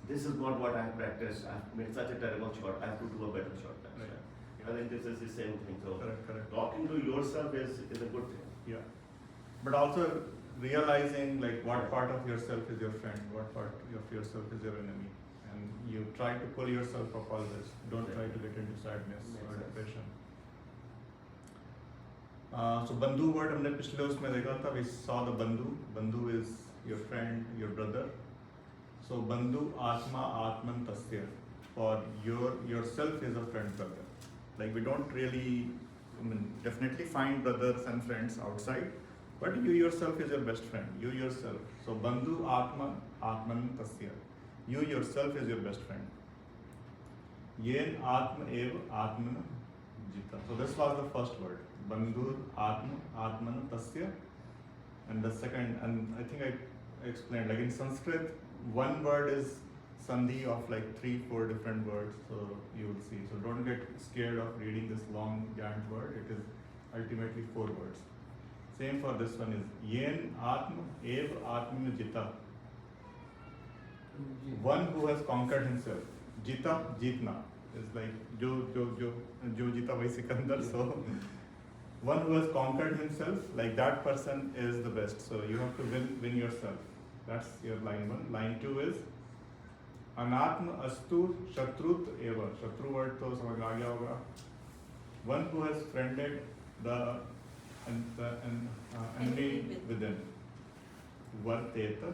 Speaker 4: this is not what I have practiced. I have made such a terrible shot. I have to do a better shot.
Speaker 2: Right.
Speaker 4: I think this is the same thing. So
Speaker 2: Correct.
Speaker 4: talking to yourself is a good thing.
Speaker 2: Yeah, but also realizing like what part of yourself is your friend, what part of yourself is your enemy, and you try to pull yourself up always. Don't try to get into sadness
Speaker 4: Makes
Speaker 2: or
Speaker 4: sense.
Speaker 2: depression. So बंधु word हमने पिछले उसमें देखा था. We saw the बंधु. बंधु is your friend, your brother. So बंधु आत्मा आत्मन तस्य. For yourself is a friend brother. Like we don't really, definitely find brothers and friends outside, but you yourself is your best friend. You yourself. So bandhu atma atman tasya. You yourself is your best friend. Yen atma ev atman jita. So this was the first word. Bandhu atma atman tasya. And the second, and I think I explained, like in Sanskrit, one word is sandhi of like 3-4 different words, so you will see. So don't get scared of reading this long giant word. It is ultimately 4 words. Same for this one is yen atma ev atman jita. One who has conquered himself. Jita jitna is like jo jita vahi Sikandar. So one who has conquered himself, like that person is the best. So you have to win yourself. That's your line 1. Line 2 is अनात्म अस्तु शत्रुत एव. शत्रु word तो समझ में आ गया होगा. One who has friended the enemy within. वर्तेत.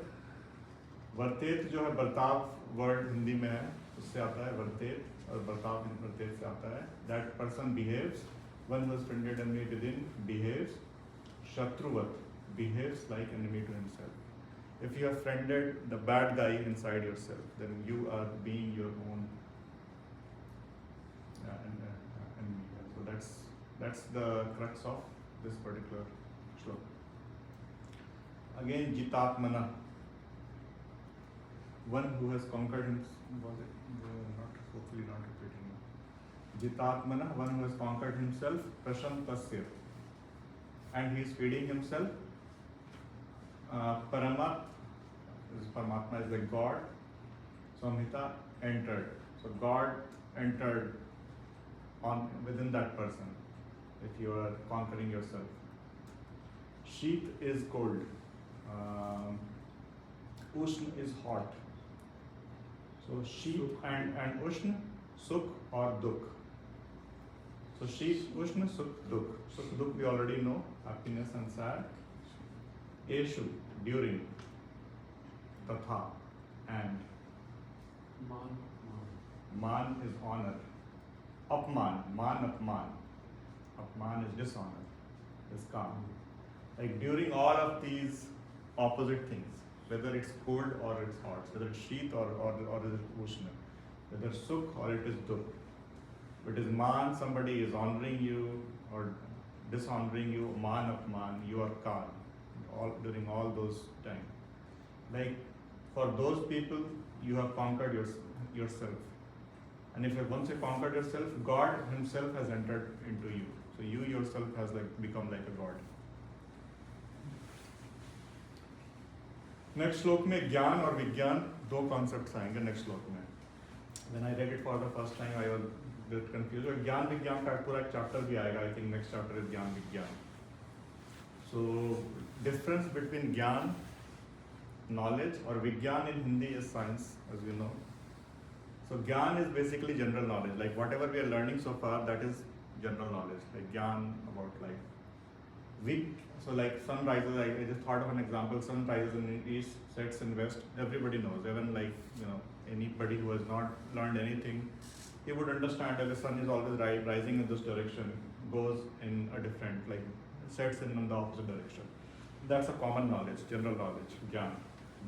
Speaker 2: वर्तेत जो है बर्ताव वर्ड हिंदी में है, उससे आता है वर्तेत, और बर्ताव वर्तेत से आता है. That person behaves. One who has friended enemy within behaves. Shatruvat behaves like enemy to himself. If you have friended the bad guy inside yourself, then you are being your own enemy. So that's the crux of this particular shloka. Again, jitatmana. one who has conquered him, was it, not, hopefully not repeating. Jitatmana, one who has conquered himself, Prashantasya, and he is feeding himself. Paramatma is the God. Samhita entered. So God entered on within that person if you are conquering yourself. Sheet is cold. Ushna is hot. So sheet and Ushna, Sukh or Dukh. So sheet, Ushna, Sukh, Dukh. Sukh, Dukh we already know, happiness and sad. Eshu, during. Tatha, and. Man is honor. Apman, man, apman. Apman is dishonor, is calm. Like during all of these opposite things, whether it's cold or it's hot, whether it's sheet or it is ushna, whether sukh or it is dukh. If it is man, somebody is honoring you or dishonoring you, man, apman, you are calm during all those times. Like for those people, you have conquered yourself. And if once you conquered yourself, God himself has entered into you. So you yourself has become like a God. Next श्लोक में ज्ञान और विज्ञान दो concepts आएंगे next श्लोक में. When I read it for the first time, I was a bit confused. और ज्ञान विज्ञान का पूरा एक chapter भी आएगा. I think next chapter is ज्ञान विज्ञान. So difference between ज्ञान, knowledge, or विज्ञान in Hindi is science, as you know. So Gyan is basically general knowledge. Like whatever we are learning so far, that is general knowledge. Like Gyan about life. So like sun rises, I just thought of an example. Sun rises in east, sets in west. Everybody knows. Even like anybody who has not learned anything, he would understand that the sun is always rising in this direction, goes in a different, like sets in the opposite direction. That's a common knowledge, general knowledge, Gyan.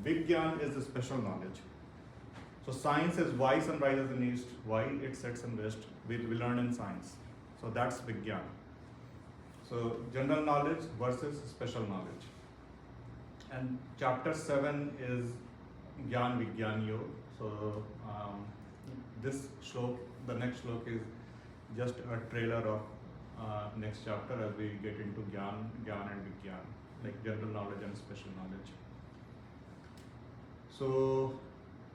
Speaker 2: Big Gyan is the special knowledge. So science is why sun rises in east, why it sets in west. We learn in science. So that's Vigyan. So general knowledge versus special knowledge. And chapter 7 is Gyan Vigyan Yog. So this shlok, the next shlok is just a trailer of next chapter as we get into Gyan and Vigyan, like general knowledge and special knowledge. So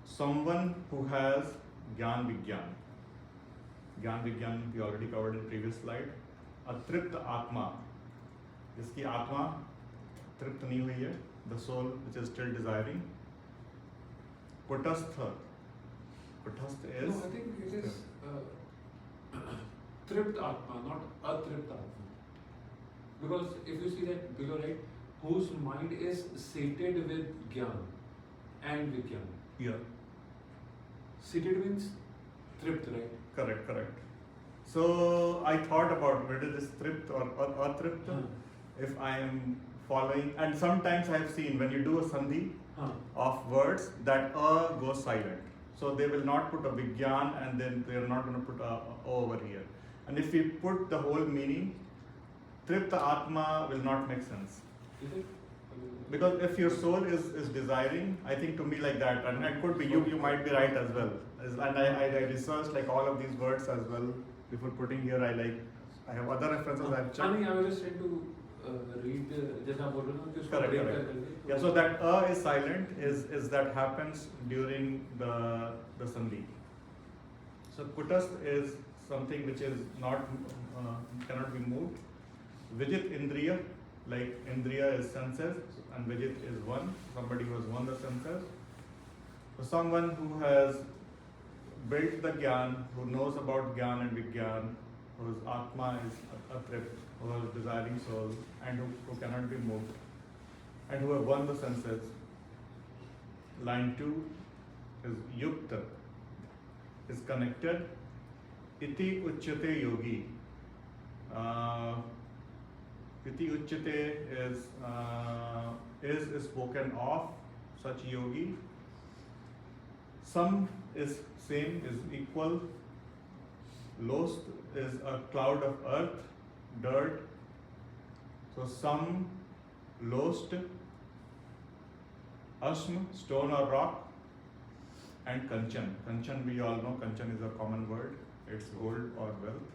Speaker 2: someone who has Gyan Vigyan. Gyan Vigyan we already covered in previous slide. A Tripta Atma. जिसकी आत्मा तृप्त नहीं हुई है, the soul which is still desiring. Kutastha. Kutastha is.
Speaker 3: No, I think it is Tript Atma, not Atript Atma. Because if you see that below, right, whose mind is sated with Gyan and Vigyan.
Speaker 2: Yeah.
Speaker 3: Sated means Tript, right?
Speaker 2: Correct. So I thought about whether this tript or atript, if I am following, and sometimes I have seen when you do a sandhi of words that a goes silent. So they will not put a vigyan and then they are not going to put a o over here. And if we put the whole meaning, tripta atma will not make sense.
Speaker 3: Is it?
Speaker 2: Because if your soul is desiring, I think to me like that, and it could be you might be right as well. And I researched like all of these words as well before putting here. I have other references I've checked.
Speaker 3: I was just trying to read just now.
Speaker 2: Correct. Yeah, so that is silent is that happens during the sandhi. So kutast is something which is not cannot be moved. Vijit indriya, like indriya is senses and vijit is one, somebody who has won the senses. So someone who has built the gyan, who knows about gyan and vigyan, whose atma is atript, who has desiring soul and who cannot be moved, and who have won the senses. Line 2 is yukta, is connected. Iti uchyate yogi. Iti uchyate is spoken of such yogi. Some is same, is equal. Lost is a cloud of earth, dirt. So some, lost. Ashma, stone or rock. and Kanchan. Kanchan, we all know, Kanchan is a common word. It's gold or wealth.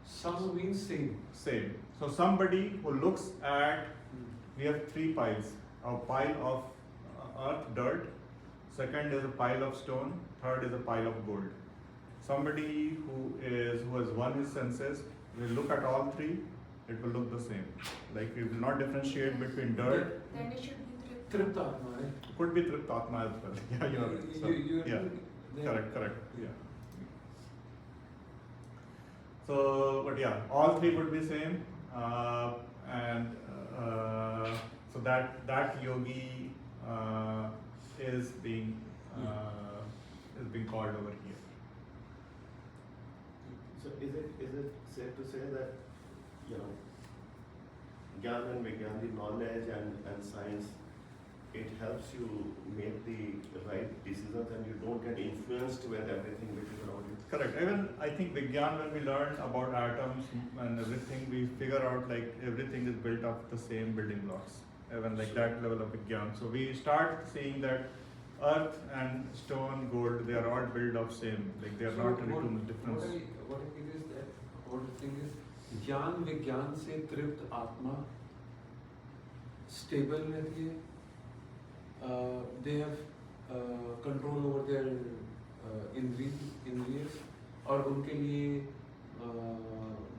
Speaker 3: Some means same.
Speaker 2: Same. So somebody who looks at, we have three piles. A pile of earth, dirt. Second is a pile of stone. Third is a pile of gold. Somebody who has won his senses will look at all three. It will look the same. Like we will not differentiate between dirt.
Speaker 1: Then it should be
Speaker 3: Tripta Atma, right?
Speaker 2: Could be Triptatma as well. Yeah, you are right. So, yeah. Correct. Yeah. So, but yeah, all three would be same, and so that yogi is being called over here.
Speaker 4: So is it safe to say that, you know, Gyan and Vigyan, the knowledge and science, it helps you make the right decisions and you don't get influenced with everything which is around you?
Speaker 2: Correct. Even I think Vigyan, when we learn about atoms and everything, we figure out like everything is built of the same building blocks. Even like that level of Vigyan. So we start seeing that earth and stone, gold, they are all built of same. Like they are not really too much difference.
Speaker 3: What I feel is that, what I think is, Gyan Vigyan se Tript Atma stable रहती है. They have control over their इंद्रियस और उनके लिए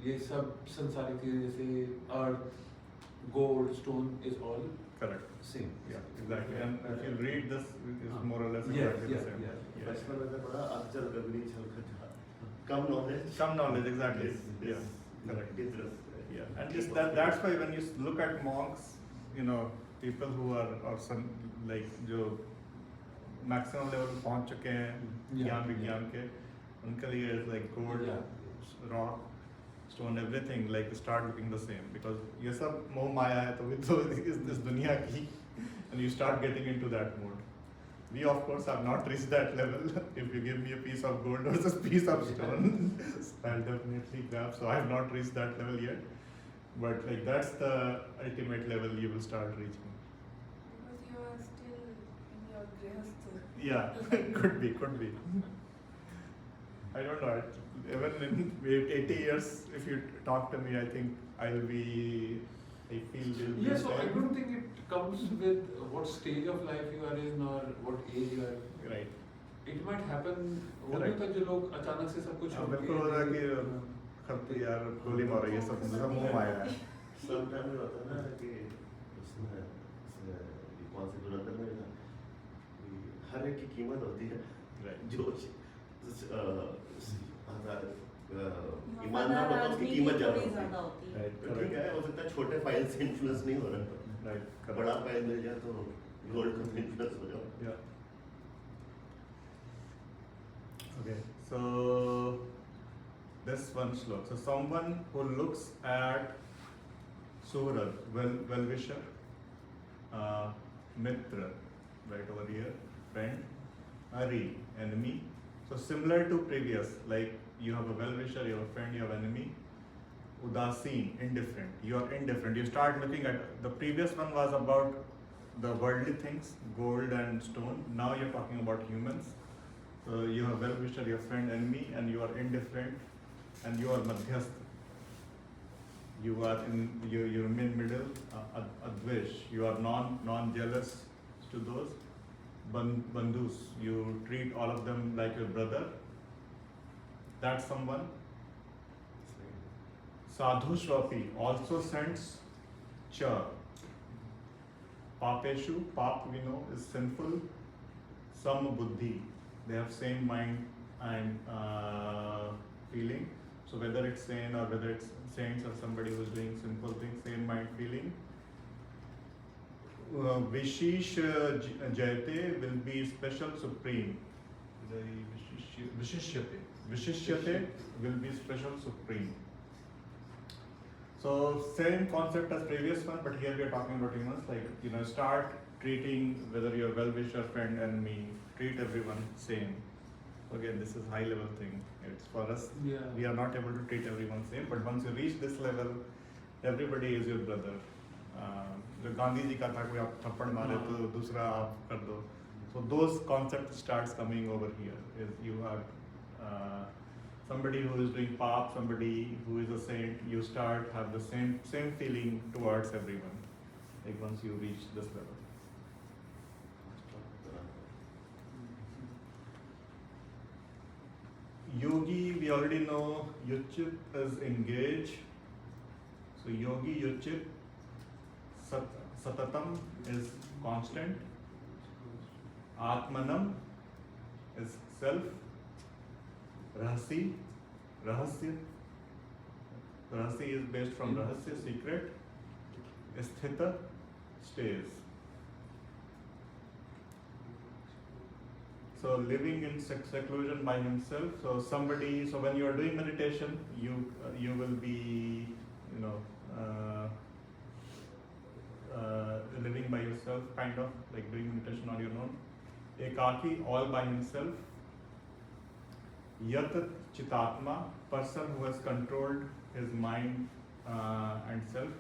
Speaker 3: ये सब संसारिक चीजें जैसे अर्थ, gold, stone is all
Speaker 2: Correct.
Speaker 3: same.
Speaker 2: Yeah, exactly. And if you read this, it's more or less
Speaker 3: Yeah,
Speaker 2: exactly the same.
Speaker 3: yeah.
Speaker 4: बचपन में तो बड़ा अक्षर गगरी छलकता, कम knowledge.
Speaker 2: Some knowledge, exactly.
Speaker 4: Yes,
Speaker 2: Yeah, correct.
Speaker 4: Dangerous.
Speaker 2: Yeah, and just that's why when you look at monks, you know, people who are or some like जो maximum level पे पहुंच चुके हैं ज्ञान विज्ञान के, उनके लिए is like gold, rock, stone, everything like start looking the same because ये सब मोह माया है तो इस दुनिया की, and you start getting into that mode. We of course have not reached that level. If you give me a piece of gold versus piece of stone, I'll definitely grab. So I have not reached that level yet, but like that's the ultimate level you will start reaching.
Speaker 1: because you are still in your grihastha.
Speaker 2: Yeah, could be. I don't know. Even in 80 years, if you talk to me, I think I feel will be
Speaker 3: Yeah, so I
Speaker 2: same.
Speaker 3: don't think it comes with what stage of life you are in or what age you are.
Speaker 2: Right.
Speaker 3: It might happen. वो
Speaker 2: Correct.
Speaker 3: नहीं होता जो लोग अचानक से सब कुछ
Speaker 2: हाँ,
Speaker 3: छोड़
Speaker 2: बिल्कुल हो रहा है कि खत्म यार गोली मारो ये सब मुंह आया है.
Speaker 4: Sometimes ये होता है ना कि उसमें कौन से दुरंतर में ना हर एक की कीमत होती है.
Speaker 2: Right.
Speaker 4: जो ईमानदार होता है उसकी कीमत ज़्यादा होती है.
Speaker 2: Right.
Speaker 4: तो ठीक है, हो सकता है छोटे फाइल से इन्फ्लुएंस नहीं हो रहा.
Speaker 2: Right. Correct.
Speaker 4: बड़ा फाइल मिल जाए तो गोल्ड का इन्फ्लुएंस हो जाओ.
Speaker 2: Yeah. Okay, so this one slok. So someone who looks at Suraj, well-wisher, Mitra, right over here, friend, Ari, enemy. So similar to previous, like you have a well-wisher, you have a friend, you have enemy. Udasin, indifferent. You are indifferent. You start looking at, the previous one was about the worldly things, gold and stone. Now you're talking about humans. So you have well-wisher, your friend, enemy, and you are indifferent, and you are madhyasth. You are you remain middle, advesh. You are non-jealous to those. Bandhus, you treat all of them like your brother. That's someone. Sadhu Shwapi also sends cha. Papeshu, pap we know is sinful. Sam buddhi, they have same mind and feeling. So whether it's sane or whether it's saints or somebody who's doing sinful things, same mind feeling. Vishish Jayate will be special supreme. Vishishyate will be special supreme. So same concept as previous one, but here we are talking about humans. Like start treating whether you're well-wisher, friend, enemy, treat everyone same. Again, this is high level thing. It's for us.
Speaker 3: Yeah.
Speaker 2: We are not able to treat everyone same, but once you reach this level, everybody is your brother. जो गांधी जी का था, कोई आप थप्पड़ मारे तो दूसरा आप कर दो. So those concepts starts coming over here. Is you are somebody who is doing pop, somebody who is a saint. You start have the same feeling towards everyone. Like once you reach this level. Yogi, we already know Yuchit is engaged. So Yogi Yuchit, Satatam is constant. Atmanam is self. Rahasi, Rahasya. Rahasi is based from Rahasya, secret. Sthita, stays. So living in seclusion by himself. So somebody. So when you are doing meditation, you will be, living by yourself, kind of like doing meditation on your own. Ekaki, all by himself. Yat Chitatma, person who has controlled his mind and self.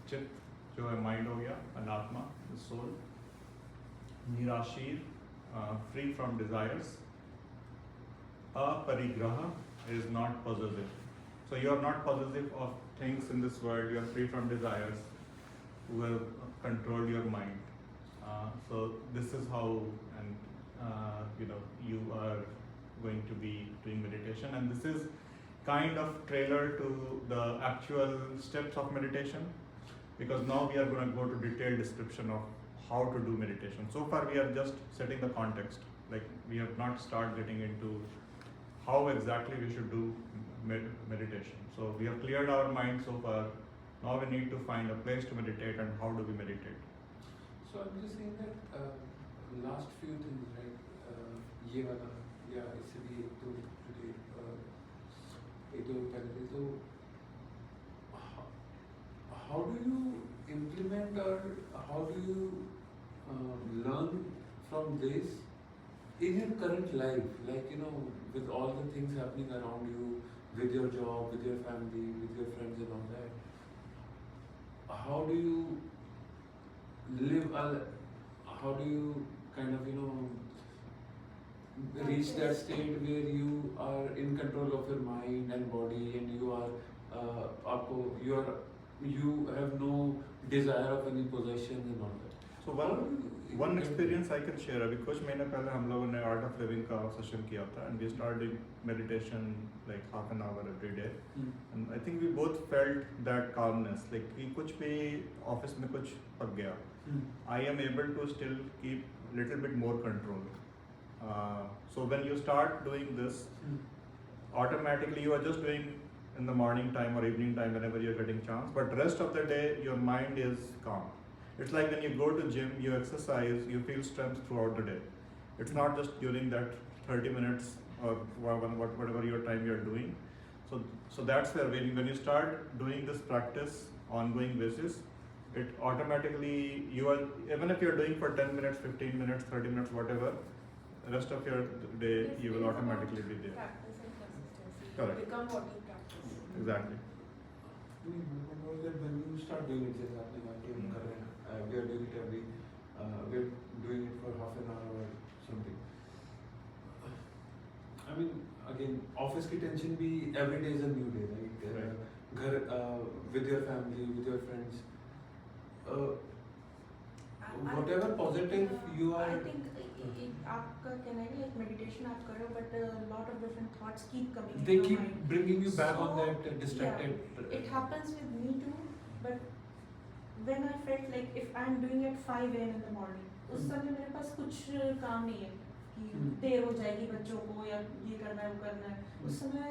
Speaker 2: Chit, जो है mind हो गया, Anatma, the soul. Nirashir, free from desires. Aparigraha is not possessive. So you are not possessive of things in this world, you are free from desires, who have controlled your mind. So this is how, and you are going to be doing meditation, and this is kind of trailer to the actual steps of meditation, because now we are going to go to detailed description of how to do meditation. So far we are just setting the context, like we have not started getting into how exactly we should do meditation. So we have cleared our mind so far. Now we need to find a place to meditate, and how do we meditate.
Speaker 3: So I'm just saying that last few things, right? ये वाला या इससे भी एक दो पहले तो how do you implement or how do you learn from this in your current life, like with all the things happening around you, with your job, with your family, with your friends and all that, how do you live, how do you kind of reach that state where you are in control of your mind and body, and you have no desire of any possession and all that.
Speaker 2: So one experience I can share. अभी कुछ महीने पहले हम लोगों ने Art of Living का session किया था, and we started meditation like half an hour every day. And I think we both felt that calmness, like कि कुछ भी office में कुछ पक गया, I am able to still keep little bit more control. So when you start doing this, automatically you are just doing in the morning time or evening time whenever you're getting chance, but rest of the day your mind is calm. It's like when you go to gym, you exercise, you feel strength throughout the day. It's not just during that 30 minutes or whatever your time you're doing. So that's where when you start doing this practice ongoing basis, it automatically, even if you're doing for 10 minutes, 15 minutes, 30 minutes, whatever, the rest of your day you will automatically be there.
Speaker 1: Practice and consistency.
Speaker 2: Correct.
Speaker 1: Become what you practice.
Speaker 2: Exactly.
Speaker 3: When you start doing it, जैसे आपने कहा कि हम कर रहे हैं, we are doing it we're doing it for half an hour or something. I mean, again, office की tension भी every day is a new day, right?
Speaker 2: Right.
Speaker 3: घर with your family, with your friends, whatever positive you are.
Speaker 9: I think आपका कहना है like meditation आप कर रहे हो, but a lot of different thoughts keep coming.
Speaker 3: They
Speaker 9: in your
Speaker 3: keep
Speaker 9: mind.
Speaker 3: bringing you back
Speaker 9: So,
Speaker 3: on that distracted.
Speaker 9: Yeah, it happens with me too, but when I felt like if I'm doing it 5 a.m. in the morning, उस समय मेरे पास कुछ काम नहीं है कि देर हो जाएगी बच्चों को या ये करना है वो करना है. उस समय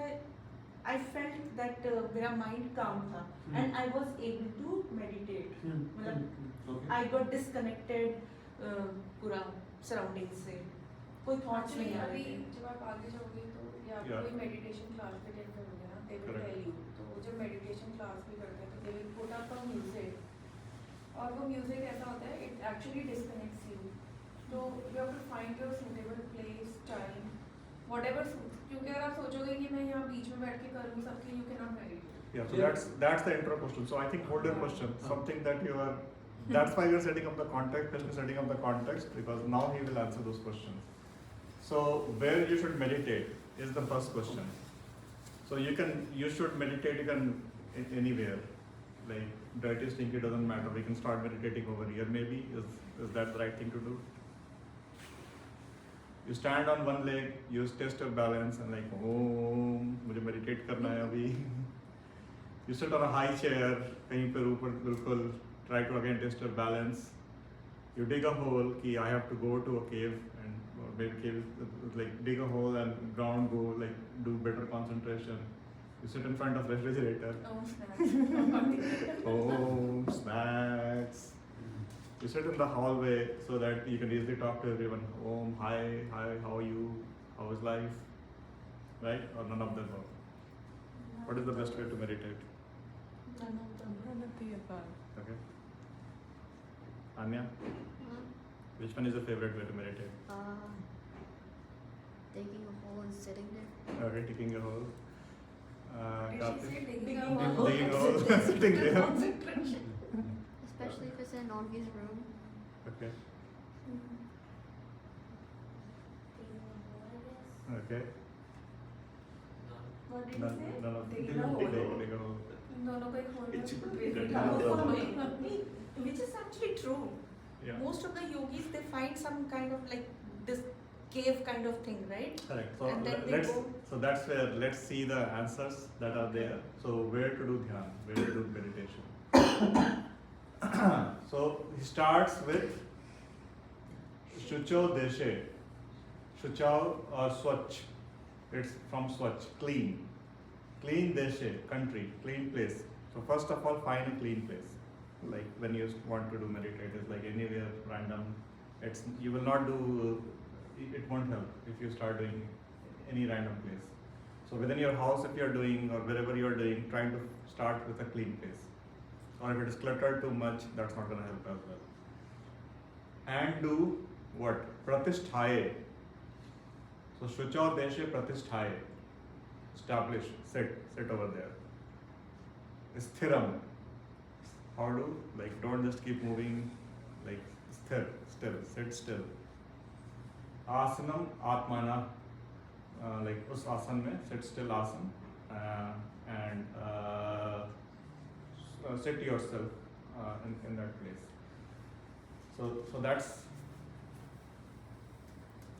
Speaker 9: I felt that मेरा mind calm था and I was able to meditate. मतलब I got disconnected पूरा surroundings से, कोई thoughts नहीं आ रहे थे.
Speaker 1: जब आप आगे जाओगे तो या
Speaker 2: Yeah.
Speaker 1: कोई मेडिटेशन क्लास पे अटेंड करोगे ना, they will
Speaker 2: Correct.
Speaker 1: tell you. तो जब मेडिटेशन क्लास भी करते हैं तो they will put up a music, और वो म्यूजिक ऐसा होता है it actually disconnects you. तो you have to find your suitable place, time, whatever suits. क्योंकि अगर आप सोचोगे कि मैं यहाँ बीच में बैठ के करूँ सबके, you cannot meditate.
Speaker 2: Yeah, so
Speaker 3: Yeah.
Speaker 2: that's the intro question. So I think hold your question, something that you are. That's why you're setting up the context. Krishna is setting up the context because now he will answer those questions. So where you should meditate is the first question. So you should meditate. You can anywhere, like dirty, stinky doesn't matter. We can start meditating over here. Maybe is that the right thing to do? You stand on one leg, you test your balance and like, oh, मुझे meditate करना है अभी. You sit on a high chair, कहीं पर ऊपर बिल्कुल, try to again test your balance. You dig a hole, कि I have to go to a cave and or maybe cave like dig a hole and ground go like do better concentration. You sit in front of refrigerator.
Speaker 1: Oh, snacks.
Speaker 2: Oh, snacks. You sit in the hallway so that you can easily talk to everyone. Oh, hi, how are you? How is life? Right? Or none of them? What is the best way to meditate?
Speaker 9: None of them.
Speaker 7: None of the above.
Speaker 2: Okay. Anya,
Speaker 8: Huh?
Speaker 2: which one is your favorite way to meditate?
Speaker 8: Digging a hole and sitting there.
Speaker 2: Okay, taking a hole.
Speaker 1: Did she
Speaker 2: Karthik?
Speaker 1: say digging
Speaker 9: Digging
Speaker 1: a
Speaker 9: a
Speaker 1: hole?
Speaker 2: Digging a hole, sitting there.
Speaker 1: Concentration.
Speaker 8: Especially if it's in Nonvi's room.
Speaker 2: Okay.
Speaker 5: Taking a hole, I guess.
Speaker 2: Okay.
Speaker 1: What did you
Speaker 2: None,
Speaker 1: say?
Speaker 2: none of
Speaker 1: Digging a hole.
Speaker 2: dig a hole.
Speaker 1: दोनों को एक hole में
Speaker 4: It's
Speaker 1: भेज
Speaker 4: good.
Speaker 1: दिया।
Speaker 4: Yeah.
Speaker 9: Which is actually true.
Speaker 2: Yeah.
Speaker 9: Most of the yogis, they find some kind of like this cave kind of thing, right?
Speaker 2: Correct. So
Speaker 9: And then they
Speaker 2: let's.
Speaker 9: go-
Speaker 2: So that's where let's see the answers that are there. So where to do dhyan, where to do meditation. So he starts with Shucho Deshe. Shuchao or Swach. It's from Swach, clean. Clean Deshe, country, clean place. So first of all, find a clean place. Like when you want to do meditate, it's like anywhere random. It's you will not do. It won't help if you start doing any random place. So within your house, if you're doing or wherever you're doing, trying to start with a clean place. Or if it is cluttered too much, that's not going to help as well. And do what? Pratishthaye. So Shucho Deshe Pratishthaye. Establish, sit over there. Sthiram. How do? Like don't just keep moving, like still, sit still. Asanam Atmana. Like us asan mein, sit still asan. And sit yourself in that place. So that's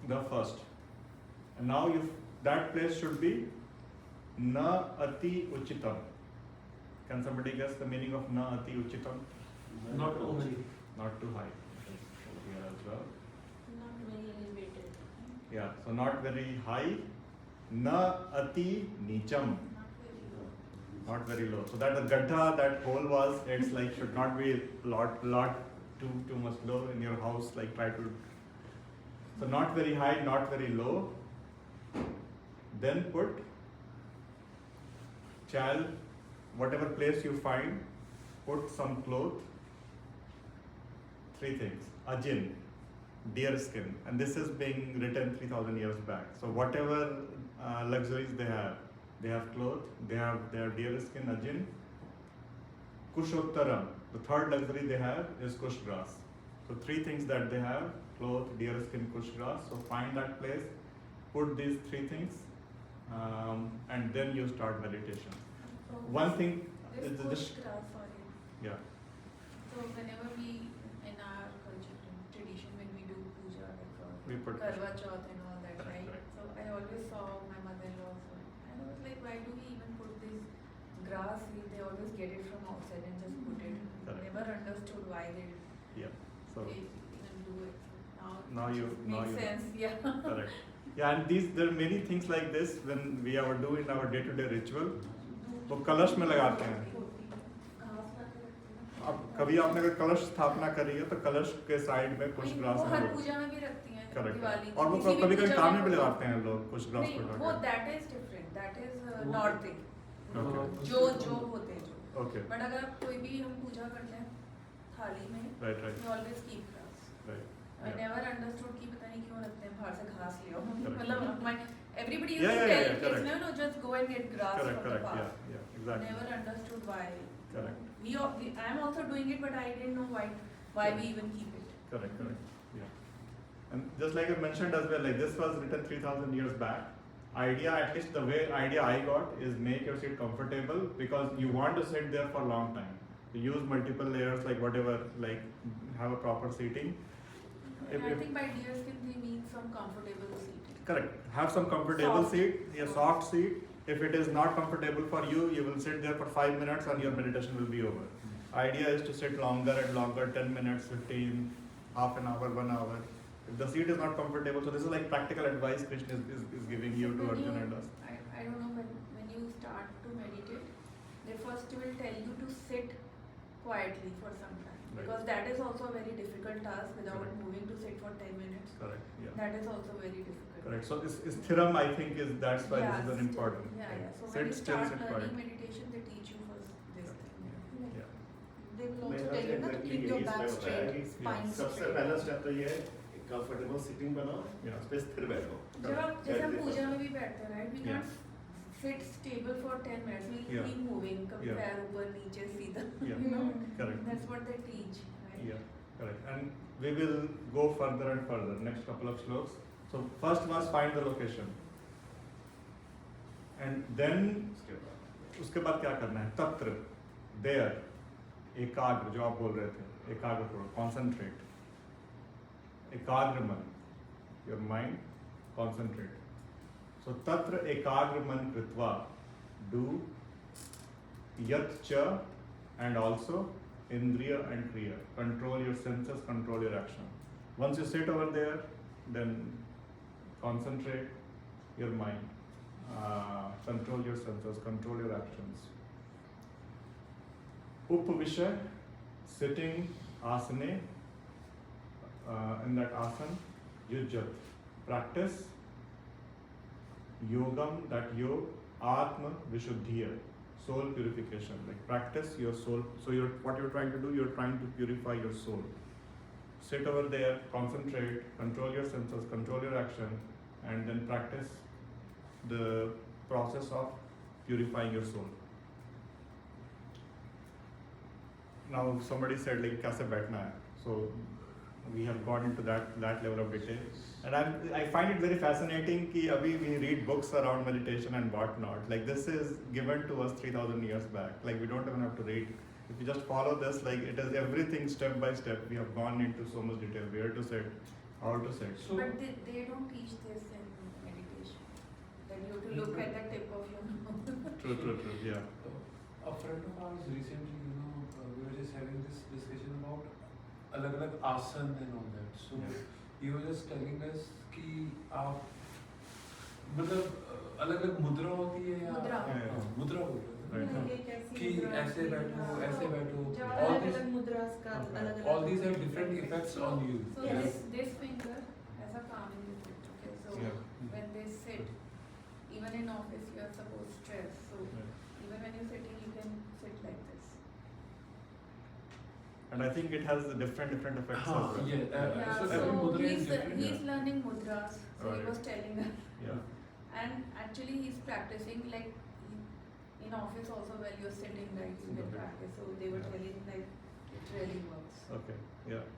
Speaker 2: the first. And now that place should be na ati uchitam. Can somebody guess the meaning of na ati uchitam?
Speaker 3: Not too high.
Speaker 2: Not too high. Here as well.
Speaker 5: Not very elevated.
Speaker 2: Yeah, so not very high. Na ati nicham. Not very low. So that the gadda, that hole was, it's like should not be lot too much low in your house. Like try to. So not very high, not very low. Then put chal, whatever place you find, put some cloth. 3 things. Ajin, deer skin, and this is being written 3,000 years back. So whatever luxuries they have cloth, they have deer skin, ajin. Kushottaram, the third luxury they have is kush grass. So 3 things that they have: cloth, deer skin, kush grass. So find that place, put these 3 things, and then you start meditation.
Speaker 1: So
Speaker 2: One thing
Speaker 1: this
Speaker 2: is
Speaker 1: push
Speaker 2: this.
Speaker 1: grass, sorry.
Speaker 2: Yeah.
Speaker 1: So whenever we, in our culture and tradition, when we do puja, like
Speaker 2: We put
Speaker 1: Karwa Chauth and all that,
Speaker 2: Correct,
Speaker 1: right?
Speaker 2: correct.
Speaker 1: So I always saw my mother-in-law also, and I was like, why do we even put this grass? They always get it from outside and just put it.
Speaker 2: Correct.
Speaker 1: Never understood why they
Speaker 2: Yeah. So
Speaker 1: even do it.
Speaker 2: Now you- now
Speaker 1: makes
Speaker 2: you know.
Speaker 1: sense. Yeah.
Speaker 2: correct. Yeah, and there are many things like this when we are doing our day-to-day ritual. वो कलश में लगाते हैं. अब कभी आपने अगर कलश स्थापना करी है तो कलश के साइड में कुछ ग्रास
Speaker 1: वो हर
Speaker 2: में
Speaker 1: पूजा में भी रखती हैं
Speaker 2: करेक्ट.
Speaker 1: दिवाली
Speaker 2: और वो
Speaker 1: किसी भी
Speaker 2: कभी कभी
Speaker 1: पूजा
Speaker 2: काम
Speaker 1: में
Speaker 2: में भी
Speaker 1: वो-
Speaker 2: लगाते हैं लोग कुछ ग्रास
Speaker 1: नहीं
Speaker 2: को
Speaker 1: वो
Speaker 2: उठा
Speaker 1: that is different that is
Speaker 3: वो-
Speaker 1: नॉट थिंग
Speaker 2: Okay.
Speaker 1: जो होते हैं जो
Speaker 2: के. ओके.
Speaker 1: बट अगर आप कोई भी हम पूजा करते हैं थाली में
Speaker 2: right right
Speaker 1: we always keep grass
Speaker 2: right.
Speaker 1: I never understood कि पता नहीं क्यों रखते हैं बाहर से घास ले आओ
Speaker 2: Correct.
Speaker 1: मतलब my everybody
Speaker 2: Yeah,
Speaker 1: used
Speaker 2: yeah,
Speaker 1: to
Speaker 2: yeah,
Speaker 1: tell
Speaker 2: correct.
Speaker 1: Kids no just go and get grass
Speaker 2: Correct,
Speaker 1: from the
Speaker 2: correct.
Speaker 1: Park
Speaker 2: Yeah, Exactly.
Speaker 1: never understood why.
Speaker 2: Correct.
Speaker 1: I am also doing it, but I didn't know why we even keep it.
Speaker 2: Correct, correct. Yeah. And just like I mentioned as well, like this was written 3000 years back. Idea, at least the way idea I got is make your seat comfortable because you want to sit there for a long time. You use multiple layers, like whatever, like have a proper seating.
Speaker 1: And I think by deer skin they mean some comfortable seating.
Speaker 2: Correct. Have some comfortable
Speaker 1: Soft.
Speaker 2: seat, a soft seat. If it is not comfortable for you, you will sit there for 5 minutes and your meditation will be over. Idea is to sit longer and longer, 10 minutes, 15, half an hour, 1 hour. If the seat is not comfortable, so this is like practical advice Krishna is giving you to
Speaker 1: When
Speaker 2: Arjuna
Speaker 1: you-
Speaker 2: and us.
Speaker 1: I don't know, when you start to meditate, they first will tell you to sit quietly for some time.
Speaker 2: Right.
Speaker 1: Because that is also a very difficult task without
Speaker 2: Correct.
Speaker 1: moving to sit for 10 minutes.
Speaker 2: Correct. Yeah.
Speaker 1: That is also very difficult.
Speaker 2: Correct. So this is Thiram, I think, is that's why
Speaker 1: Yeah,
Speaker 2: this is an
Speaker 1: still-
Speaker 2: important.
Speaker 1: Yeah, yeah. So
Speaker 2: Sit
Speaker 1: when you
Speaker 2: still,
Speaker 1: start
Speaker 2: sit
Speaker 1: learning
Speaker 2: quiet.
Speaker 1: meditation, they teach you first this thing.
Speaker 2: Yeah.
Speaker 9: They will
Speaker 4: मेरा
Speaker 9: also tell you ना to
Speaker 4: exactly
Speaker 9: keep your
Speaker 4: यही
Speaker 9: back
Speaker 4: इसमें बताया
Speaker 9: straight,
Speaker 4: कि
Speaker 9: spine
Speaker 4: सबसे
Speaker 9: straight.
Speaker 4: पहला step तो ये है कंफर्टेबल सिटिंग बनाओ,
Speaker 2: Yeah.
Speaker 4: उस पे स्थिर बैठो.
Speaker 1: जैसे हम
Speaker 4: That's the
Speaker 1: पूजा
Speaker 4: first.
Speaker 1: में भी बैठते हैं, right? We
Speaker 2: Yeah.
Speaker 1: can't sit stable for 10 minutes. We
Speaker 2: Yeah.
Speaker 1: keep moving, कभी
Speaker 2: Yeah.
Speaker 1: पैर ऊपर नीचे सीधा.
Speaker 2: Yeah.
Speaker 1: You know,
Speaker 2: Correct.
Speaker 1: that's what they teach, right?
Speaker 2: Yeah, correct. And we will go further and further. Next couple of slokas. So first was find the location. And then
Speaker 4: उसके बाद
Speaker 2: उसके बाद क्या करना है? तत्र, there, एकाग्र जो आप बोल रहे थे, एकाग्र करो, concentrate. एकाग्र मन, your mind, concentrate. So तत्र एकाग्र मन कृत्वा, do yat cha and also indriya and kriya. Control your senses, control your action. Once you sit over there, then concentrate your mind, control your senses, control your actions. Upavisha, sitting asane, in that asana, yujat. Practice yogam, that yog, atma vishuddhiya, soul purification. Like practice your soul. So what you're trying to do, you're trying to purify your soul. Sit over there, concentrate, control your senses, control your action, and then practice the process of purifying your soul. Now somebody said like kaise baithna hai. So we have gone into that level of detail. And I find it very fascinating कि अभी we read books around meditation and whatnot. Like this is given to us 3000 years back. Like we don't even have to read. If you just follow this, like it is everything step by step. We have gone into so much detail. Where to sit, how to sit.
Speaker 3: So,
Speaker 1: But they don't teach this in meditation. That you have to look at the tip of your nose.
Speaker 2: True. Yeah.
Speaker 3: a friend of ours recently, we were just having this discussion about अलग-अलग आसन and all that. So
Speaker 2: Yeah.
Speaker 3: he was just telling us कि आप मतलब अलग-अलग मुद्रा होती है या
Speaker 1: मुद्रा।
Speaker 3: हाँ, मुद्रा बोल रहे हैं
Speaker 2: Right.
Speaker 3: ना?
Speaker 9: एक ऐसी
Speaker 3: कि
Speaker 9: मुद्रा,
Speaker 3: ऐसे बैठो,
Speaker 9: हाँ,
Speaker 3: ऐसे बैठो,
Speaker 1: जब
Speaker 3: all
Speaker 9: अलग
Speaker 3: these
Speaker 9: अलग मुद्रास का
Speaker 3: Okay.
Speaker 9: अलग अलग
Speaker 3: all these have different effects on you.
Speaker 1: So
Speaker 9: Yes.
Speaker 1: this finger has a calming effect. Okay, so
Speaker 2: Yeah.
Speaker 1: when they sit, even in office you are supposed to stress. So
Speaker 2: Yeah.
Speaker 1: even when you're sitting, you can sit like this.
Speaker 2: And I think it has different effects as well.
Speaker 3: Yeah,
Speaker 1: Yeah.
Speaker 3: so
Speaker 1: So
Speaker 3: every mudra is different.
Speaker 1: he's learning mudras. So he
Speaker 2: Right.
Speaker 1: was telling us,
Speaker 2: Yeah.
Speaker 1: and actually he's practicing like in office also while you're sitting, right? You can
Speaker 2: Okay.
Speaker 1: practice. So they were
Speaker 2: Yeah.
Speaker 1: telling like it really works.
Speaker 2: Okay. Yeah.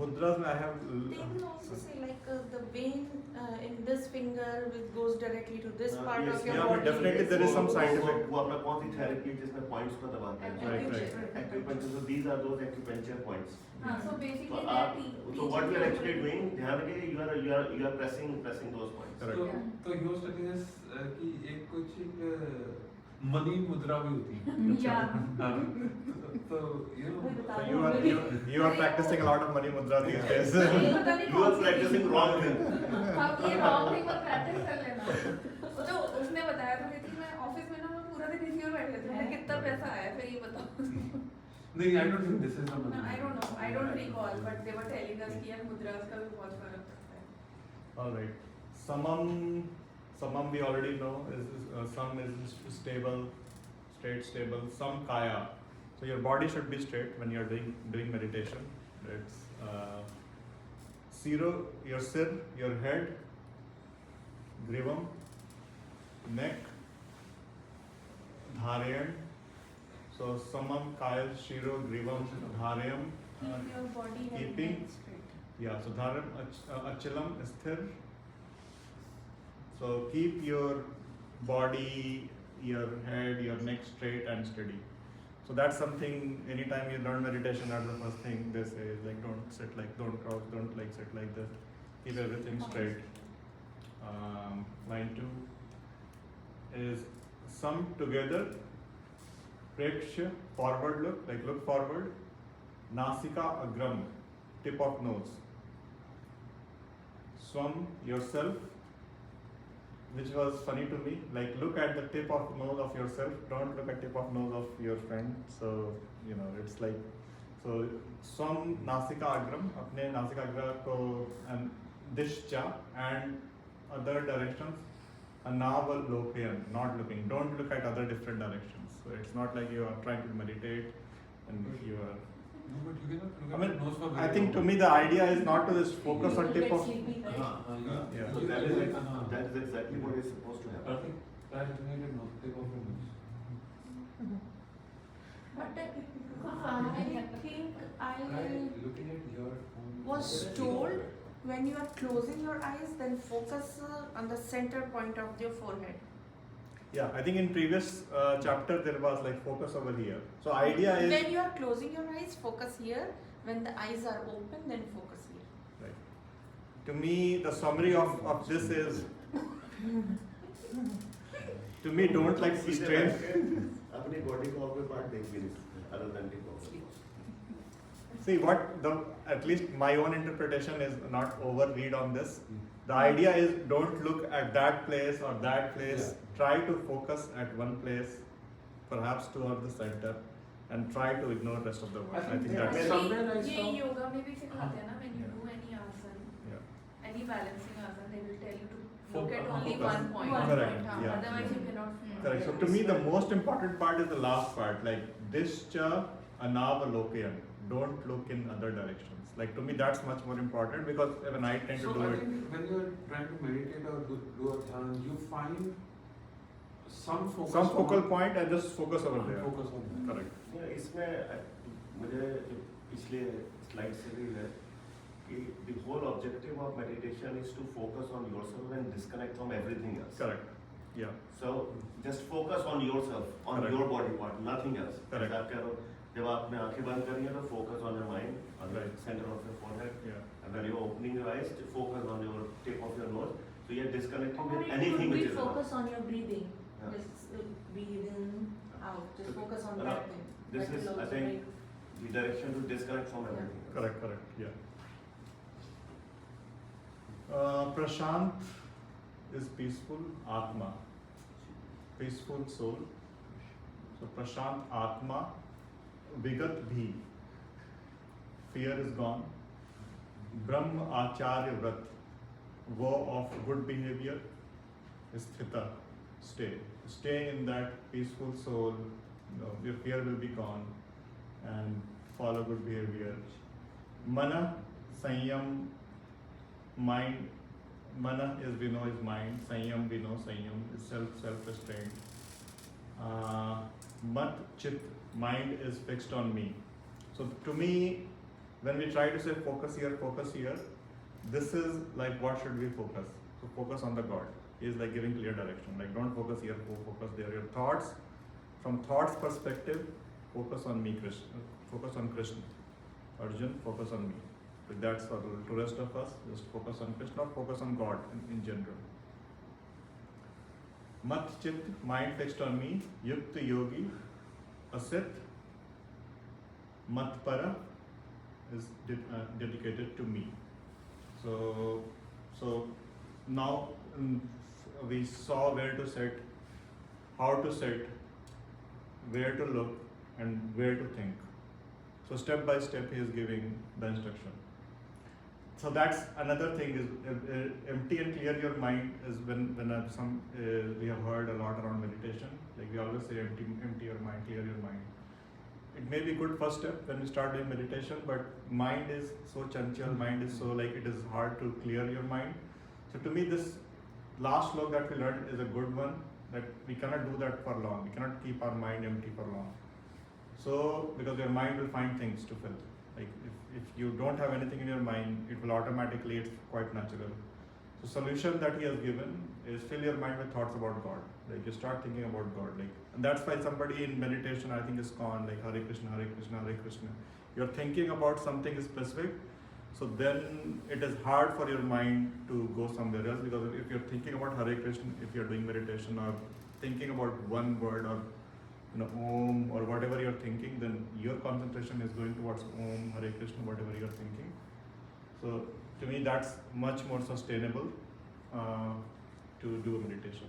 Speaker 2: Mudras I have.
Speaker 9: They will also say like the vein in this finger which goes directly to this part
Speaker 4: yes,
Speaker 9: of your
Speaker 2: yeah,
Speaker 9: body.
Speaker 2: but definitely there is some scientific.
Speaker 4: वो अपना कौन सी therapy जिसमें points को दबाते हैं.
Speaker 2: Right.
Speaker 4: Acupuncture, so these are those acupuncture points.
Speaker 1: So
Speaker 4: So,
Speaker 1: basically they are
Speaker 4: so what we are actually doing, ध्यान रखिए, you are pressing those points.
Speaker 2: Correct.
Speaker 3: तो
Speaker 1: Yeah.
Speaker 3: तो he was telling us कि एक कुछ मनी मुद्रा भी होती है.
Speaker 1: Yeah.
Speaker 3: हाँ, तो
Speaker 2: So you are practicing a lot of money mudra these days.
Speaker 1: ये पता नहीं
Speaker 4: You are
Speaker 1: कौन सी
Speaker 4: practicing wrong thing.
Speaker 1: अब ये wrong thing पर practice कर लेना। वो तो उसने बताया था कि मैं ऑफिस में ना मैं पूरा दिन इसी में बैठ लेती हूँ। मैं कितना पैसा आया फिर ये बताओ।
Speaker 3: नहीं, I don't think this is the
Speaker 1: No,
Speaker 3: money.
Speaker 1: I don't know. I don't recall, but they were telling us कि यार मुद्रास का भी बहुत फर्क पड़ता है।
Speaker 2: All right. Samam we already know is some is stable, straight, stable. Some kaya. So your body should be straight when you're doing meditation. It's zero, your sir, your head, grivam, neck, Dharayan. So Samam Kayal Shiro Grivam Dharayam.
Speaker 1: Keep your body head and
Speaker 2: keeping.
Speaker 1: neck straight.
Speaker 2: Yeah, so Dharam Achalam Sthir. So keep your body, your head, your neck straight and steady. So that's something, anytime you learn meditation, that's the first thing they say, is like don't sit like, don't crouch, don't like sit like this. Keep everything straight. Line 2 is sum together, Prekshya, forward look, like look forward. Nasika Agram, tip of nose. Swam, yourself, which was funny to me, like look at the tip of nose of yourself, don't look at tip of nose of your friend. So, you know, it's like, so Swam Nasika Agram, apne Nasika Agra ko and Dishcha and other directions, Anaval Lokayan, not looking, don't look at other different directions. So it's not like you are trying to meditate and you are.
Speaker 3: No, but you cannot look
Speaker 2: I
Speaker 3: at
Speaker 2: mean,
Speaker 3: the nose for
Speaker 2: I
Speaker 3: very
Speaker 2: think to
Speaker 3: long.
Speaker 2: me the idea is not to just focus on tip
Speaker 9: Get
Speaker 2: of.
Speaker 9: sleepy, right?
Speaker 2: Yeah.
Speaker 4: So
Speaker 3: You
Speaker 4: that
Speaker 3: can
Speaker 4: is,
Speaker 3: like,
Speaker 4: that is exactly what is supposed to happen.
Speaker 3: Perfect. Try looking at your nose, tip of your nose.
Speaker 9: But I think I
Speaker 3: Try looking at your own.
Speaker 9: was told when you are closing your eyes, then focus on the center point of your forehead.
Speaker 2: Yeah, I think in previous chapter there was like focus over here. So idea is
Speaker 9: When you are closing your eyes, focus here. When the eyes are open, then focus here.
Speaker 2: right. To me the summary of this is to me don't like
Speaker 4: सीधे
Speaker 2: strain.
Speaker 4: बैठ के अपनी body को और कोई part देख भी नहीं सकते, other than tip of the nose.
Speaker 2: See what the at least my own interpretation is, not overread on this. The idea is don't look at that place or that place.
Speaker 3: Yeah.
Speaker 2: Try to focus at one place, perhaps toward the center, and try to ignore rest of the world. I think that's
Speaker 3: somewhere I
Speaker 1: ये
Speaker 3: saw-
Speaker 1: yoga में भी सिखाते हैं ना, when you
Speaker 2: Yeah.
Speaker 1: do any asan,
Speaker 2: yeah.
Speaker 1: any balancing asan, they will tell you to look at only
Speaker 2: Focus.
Speaker 1: one point.
Speaker 2: Correct,
Speaker 1: हाँ,
Speaker 2: yeah.
Speaker 1: Otherwise you cannot.
Speaker 2: Correct. So to me, the most important part is the last part, like Dishcha Anavalokayan. Don't look in other directions. Like to me, that's much more important because when I tend to
Speaker 3: So
Speaker 2: do
Speaker 3: I
Speaker 2: it.
Speaker 3: think when you are trying to meditate or do a dhyan, you find some focus.
Speaker 2: Some focal
Speaker 3: on,
Speaker 2: point and just focus over there.
Speaker 3: Focus on that.
Speaker 2: Correct.
Speaker 4: Yeah, इसमें मुझे पिछले slide से भी है कि the whole objective of meditation is to focus on yourself and disconnect from everything else.
Speaker 2: Correct. Yeah.
Speaker 4: So just focus on yourself, on
Speaker 2: Correct.
Speaker 4: your body part, nothing else.
Speaker 2: Correct.
Speaker 4: जैसे आप कह रहे हो, जब आपने आंखें बंद करी हैं तो focus on your mind, on the
Speaker 2: Right.
Speaker 4: center of your forehead,
Speaker 2: Yeah.
Speaker 4: and when you're opening your eyes, to focus on your tip of your nose. So you're disconnecting
Speaker 9: Or
Speaker 4: with
Speaker 9: it
Speaker 4: anything
Speaker 9: could
Speaker 4: which
Speaker 9: be
Speaker 4: is
Speaker 9: focus on your breathing.
Speaker 4: Yeah.
Speaker 9: Just breathe in, out. Just focus on
Speaker 4: No,
Speaker 9: that thing.
Speaker 4: This
Speaker 9: That
Speaker 4: is,
Speaker 9: will
Speaker 4: I
Speaker 9: also
Speaker 4: think,
Speaker 9: make-
Speaker 4: the direction to disconnect from everything. else.
Speaker 2: Correct. Correct. Yeah. Prashant is peaceful Atma, peaceful soul. So Prashant Atma, Vigat Bhi, fear is gone. Brahma Acharya Vrat, vow of good behavior, Sthita, stay. Stay in that peaceful soul, your fear will be gone and follow good behavior. Mana, Sanyam, mind. Mana is we know is mind. Sanyam we know Sanyam is self-restraint. Mat Chit, mind is fixed on me. So to me, when we try to say focus here, this is like what should we focus? So focus on the God. He is like giving clear direction. Like don't focus here, focus there. Your thoughts, from thoughts perspective, focus on me, Krishna. Focus on Krishna. Arjun, focus on me. But that's for the rest of us. Just focus on Krishna, focus on God in general. Mat Chit, mind fixed on me. Yukta Yogi, Asit. Mat Para is dedicated to me. So now we saw where to sit, how to sit, where to look, and where to think. So step by step he is giving the instruction. So that's another thing is empty and clear your mind is when we have heard a lot around meditation. Like we always say empty your mind, clear your mind. It may be good first step when we start doing meditation, but mind is so chanchal, mind is so like it is hard to clear your mind. So to me this last slok that we learned is a good one. that we cannot do that for long. We cannot keep our mind empty for long. So, because your mind will find things to fill. Like if you don't have anything in your mind, it will automatically, it's quite natural. So solution that he has given is fill your mind with thoughts about God. Like you start thinking about God. Like, and that's why somebody in meditation, I think, is gone, like Hare Krishna, Hare Krishna, Hare Krishna. You're thinking about something specific, so then it is hard for your mind to go somewhere else, because if you're thinking about Hare Krishna, if you're doing meditation or thinking about one word or Om or whatever you're thinking, then your concentration is going towards Om, Hare Krishna, whatever you're thinking. So to me, that's much more sustainable to do a meditation.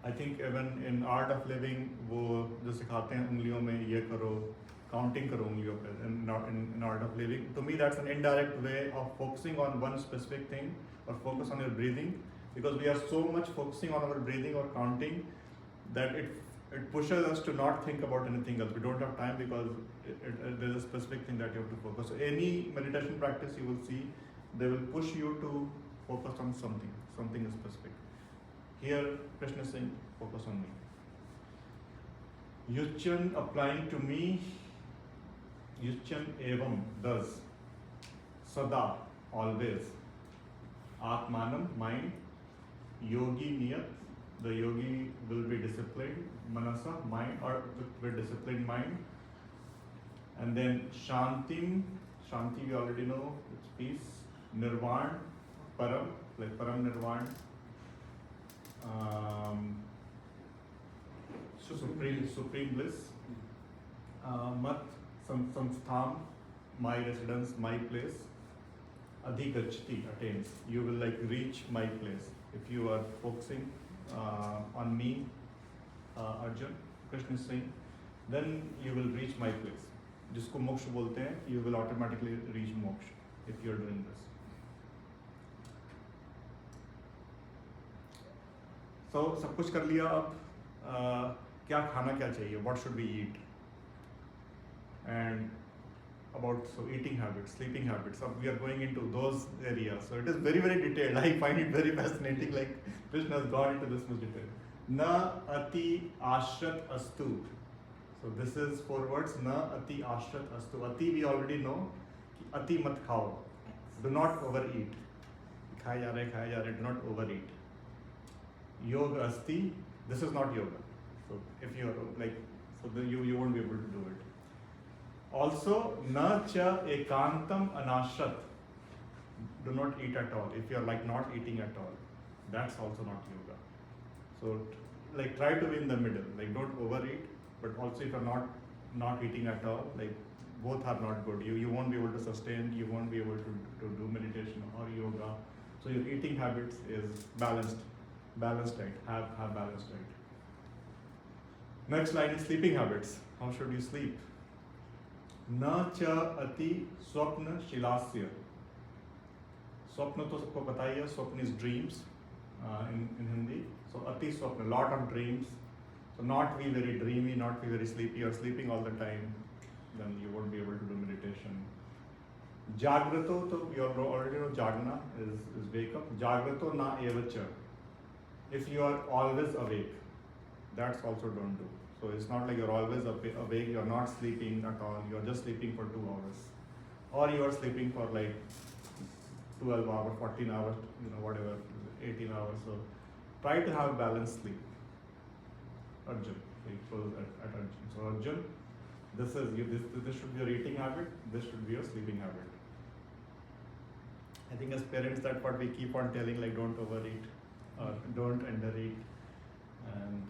Speaker 2: I think even in art of living, वो जो सिखाते हैं उंगलियों में ये करो, counting करो उंगलियों पे, and not in art of living. To me, that's an indirect way of focusing on one specific thing, or focus on your breathing, because we are so much focusing on our breathing or counting that it pushes us to not think about anything else. We don't have time because there's a specific thing that you have to focus. So any meditation practice you will see, they will push you to focus on something specific. Here, Krishna is saying, focus on me. Yuchan applying to me, Yuchan evam, does. Sada, always. Atmanam, mind. Yogi, niyat, the yogi will be disciplined. Manasa, mind, or with disciplined mind. And then Shantim, Shanti we already know, it's peace. Nirvan, Param, like Param Nirvan. Supreme bliss. Mat, samstham, my residence, my place. Adhigachti, attains. You will like reach my place. If you are focusing on me, Arjun, Krishna is saying, then you will reach my place. जिसको मोक्ष बोलते हैं, you will automatically reach moksha if you are doing this. So सब कुछ कर लिया, अब क्या खाना क्या चाहिए? What should we eat? And about eating habits, sleeping habits. We are going into those areas. So it is very, very detailed. I find it very fascinating. Like Krishna has gone into this much detail. Na ati ashrat astu. So this is 4 words. Na ati ashrat astu. Ati we already know. Ati mat khao. Do not overeat. Khaya ja rahe. Do not overeat. Yoga asti. This is not yoga. So if you are like, you won't be able to do it. Also, na cha ekantam anashrat. Do not eat at all. If you are like not eating at all, that's also not yoga. So, like try to be in the middle. Like don't overeat, but also if you are not eating at all, like both are not good. You won't be able to sustain. You won't be able to do meditation or yoga. So your eating habits is balanced diet. Have balanced diet. Next line is sleeping habits. How should you sleep? न च अति स्वप्न शिलास्य. स्वप्न तो सबको पता ही है. स्वप्न is dreams in Hindi. So अति स्वप्न, lot of dreams. So not be very dreamy, not be very sleepy. You're sleeping all the time, then you won't be able to do meditation. Jagrato, so you already know jagna is wake up. Jagrato na evacha. If you are always awake, that's also don't do. So it's not like you're always awake, you're not sleeping at all, you're just sleeping for 2 hours. Or you're sleeping for like 12 hours, 14 hours, whatever, 18 hours. So try to have balanced sleep. Arjun, at Arjun. So Arjun, this should be your eating habit, this should be your sleeping habit. I think as parents, that's what we keep on telling, like don't overeat, or don't undereat, and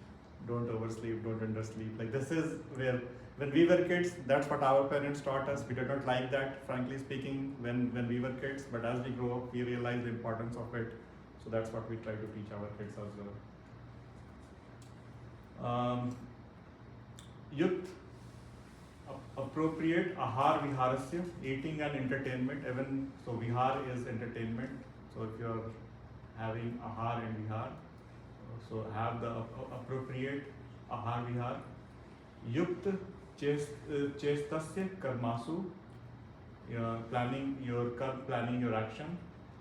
Speaker 2: don't oversleep, don't undersleep. Like this is where, when we were kids, that's what our parents taught us. We did not like that, frankly speaking, when we were kids. But as we grow up, we realize the importance of it. So that's what we try to teach our kids as well. Yukt, appropriate ahar viharasya, eating and entertainment. Even so, vihar is entertainment. So if you're having ahar and vihar, so have the appropriate ahar vihar. Yukt chestasya karmasu, planning your action.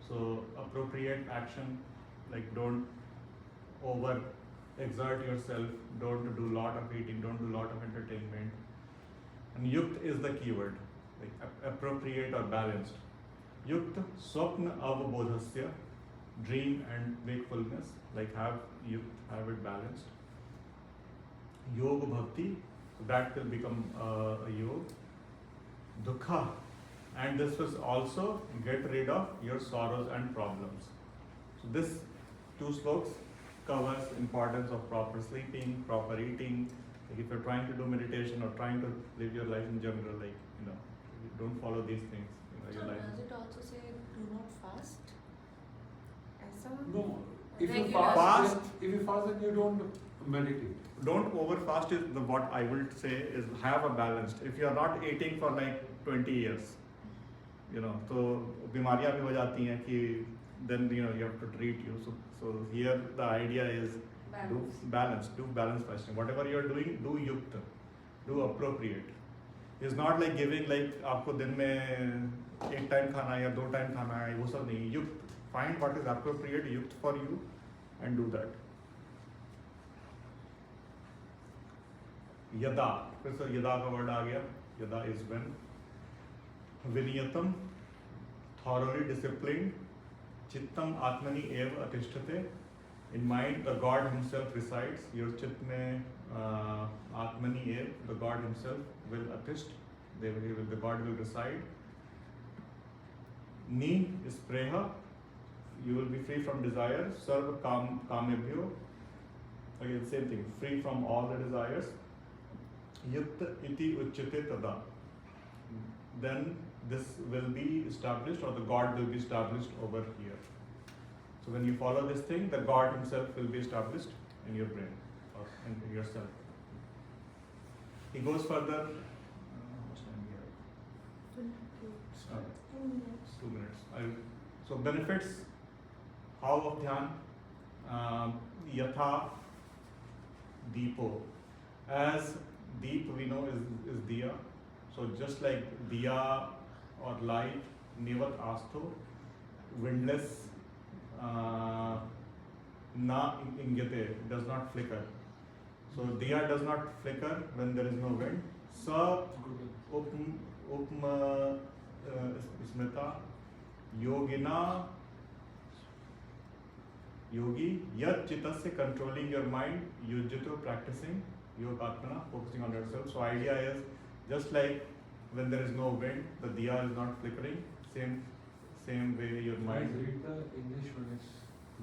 Speaker 2: So appropriate action, like don't over exert yourself, don't do lot of eating, don't do lot of entertainment. And yukt is the keyword, like appropriate or balanced. Yukt swapna avabodhasya, dream and wakefulness, like have it balanced. Yoga bhakti, so that will become a yoga. Dukha, and this will also get rid of your sorrows and problems. So this 2 slokas covers importance of proper sleeping, proper eating. Like if you're trying to do meditation or trying to live your life in general, like you don't follow these things.
Speaker 9: So
Speaker 2: Your life.
Speaker 9: does it also say do not fast? ऐसा?
Speaker 3: No, if you
Speaker 1: Regular.
Speaker 3: fast, if you fast, then you don't meditate.
Speaker 2: Don't overfast is what I will say is have a balance. If you are not eating for like 20 years, तो बीमारियां भी हो जाती हैं कि then you have to treat you. So here the idea is do balance fasting. Whatever you are doing, do yukta, do appropriate. It's not like giving like आपको दिन में 1 time खाना है या 2 time खाना है, वो सब नहीं. Yukt, find what is appropriate yukt for you and do that. यदा, फिर से यदा का वर्ड आ गया. यदा is when. विनियतम, thoroughly disciplined. चित्तम आत्मनि एव अतिष्ठते. In mind, the God Himself resides. Your चित्त में आत्मनि एव, the God Himself will attisht. The God will reside. Ni is preha. You will be free from desire. Sarva kamebhyo. Again, same thing. Free from all the desires. Yukta iti uchyate tada. Then this will be established, or the God will be established over here. So when you follow this thing, the God Himself will be established in your brain or in yourself. He goes further. How much time we have? 2 minutes. So benefits. How of dhyan? Yatha deepo. As deep we know is diya. So just like diya or light, nivat astho, windless, na ingate, does not flicker. So diya does not flicker when there is no wind. Sa upma smita yogina, yogi yat chitasya, controlling your mind, yujito, practicing yogatmana, focusing on yourself. So idea is just like when there is no wind, the diya is not flickering. Same way your mind.
Speaker 3: Read the English one is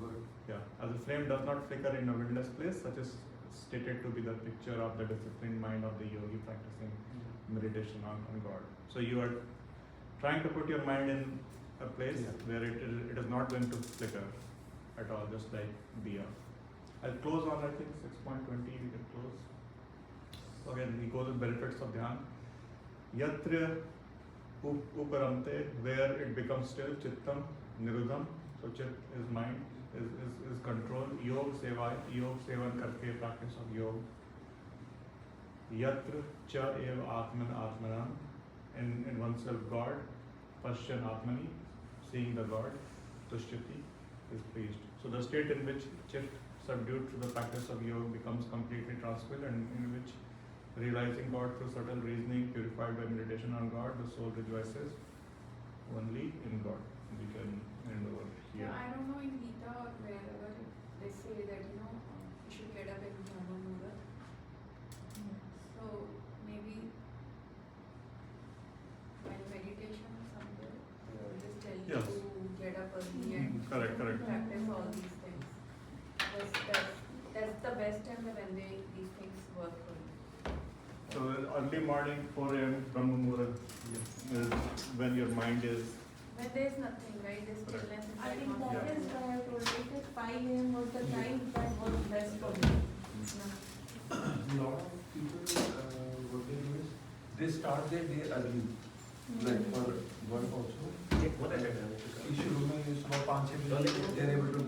Speaker 3: good.
Speaker 2: Yeah, as a flame does not flicker in a windless place, such is stated to be the picture of the disciplined mind of the yogi practicing meditation on God. So you are trying to put your mind in a place where it is not going to flicker at all, just like diya. I'll close on, I think, 6.20, we can close. So again, he goes with benefits of dhyan. Yatra uparamte, where it becomes still, chittam nirudham. So chit is mind, is control. Yog sevan karke, practice of yog. Yatra cha eva atmanam, in oneself God. Pashyan atmani, seeing the God. Tushyati is pleased. So the state in which chit subdued through the practice of yoga becomes completely tranquil, and in which realizing God through subtle reasoning, purified by meditation on God, the soul rejoices only in God. We can end over here.
Speaker 1: Yeah, I don't know in Gita or wherever they say that you should get up in Brahma Muhurat. So maybe while meditation somewhere they always tell you
Speaker 2: Yes.
Speaker 1: to get up early and
Speaker 2: Correct.
Speaker 1: practice all these things. That's the best time when these things work for you.
Speaker 2: So early morning, 4 a.m. Brahma Muhurat is when your mind is.
Speaker 1: When there's nothing, right? There's stillness inside.
Speaker 9: I think
Speaker 1: not-
Speaker 9: that is why I told you that 5 a.m. was the time that was best for me.
Speaker 3: A lot of people, what they do is, they start their day early, like for work also. शुरू में सुबह 5-6 बजे they are able to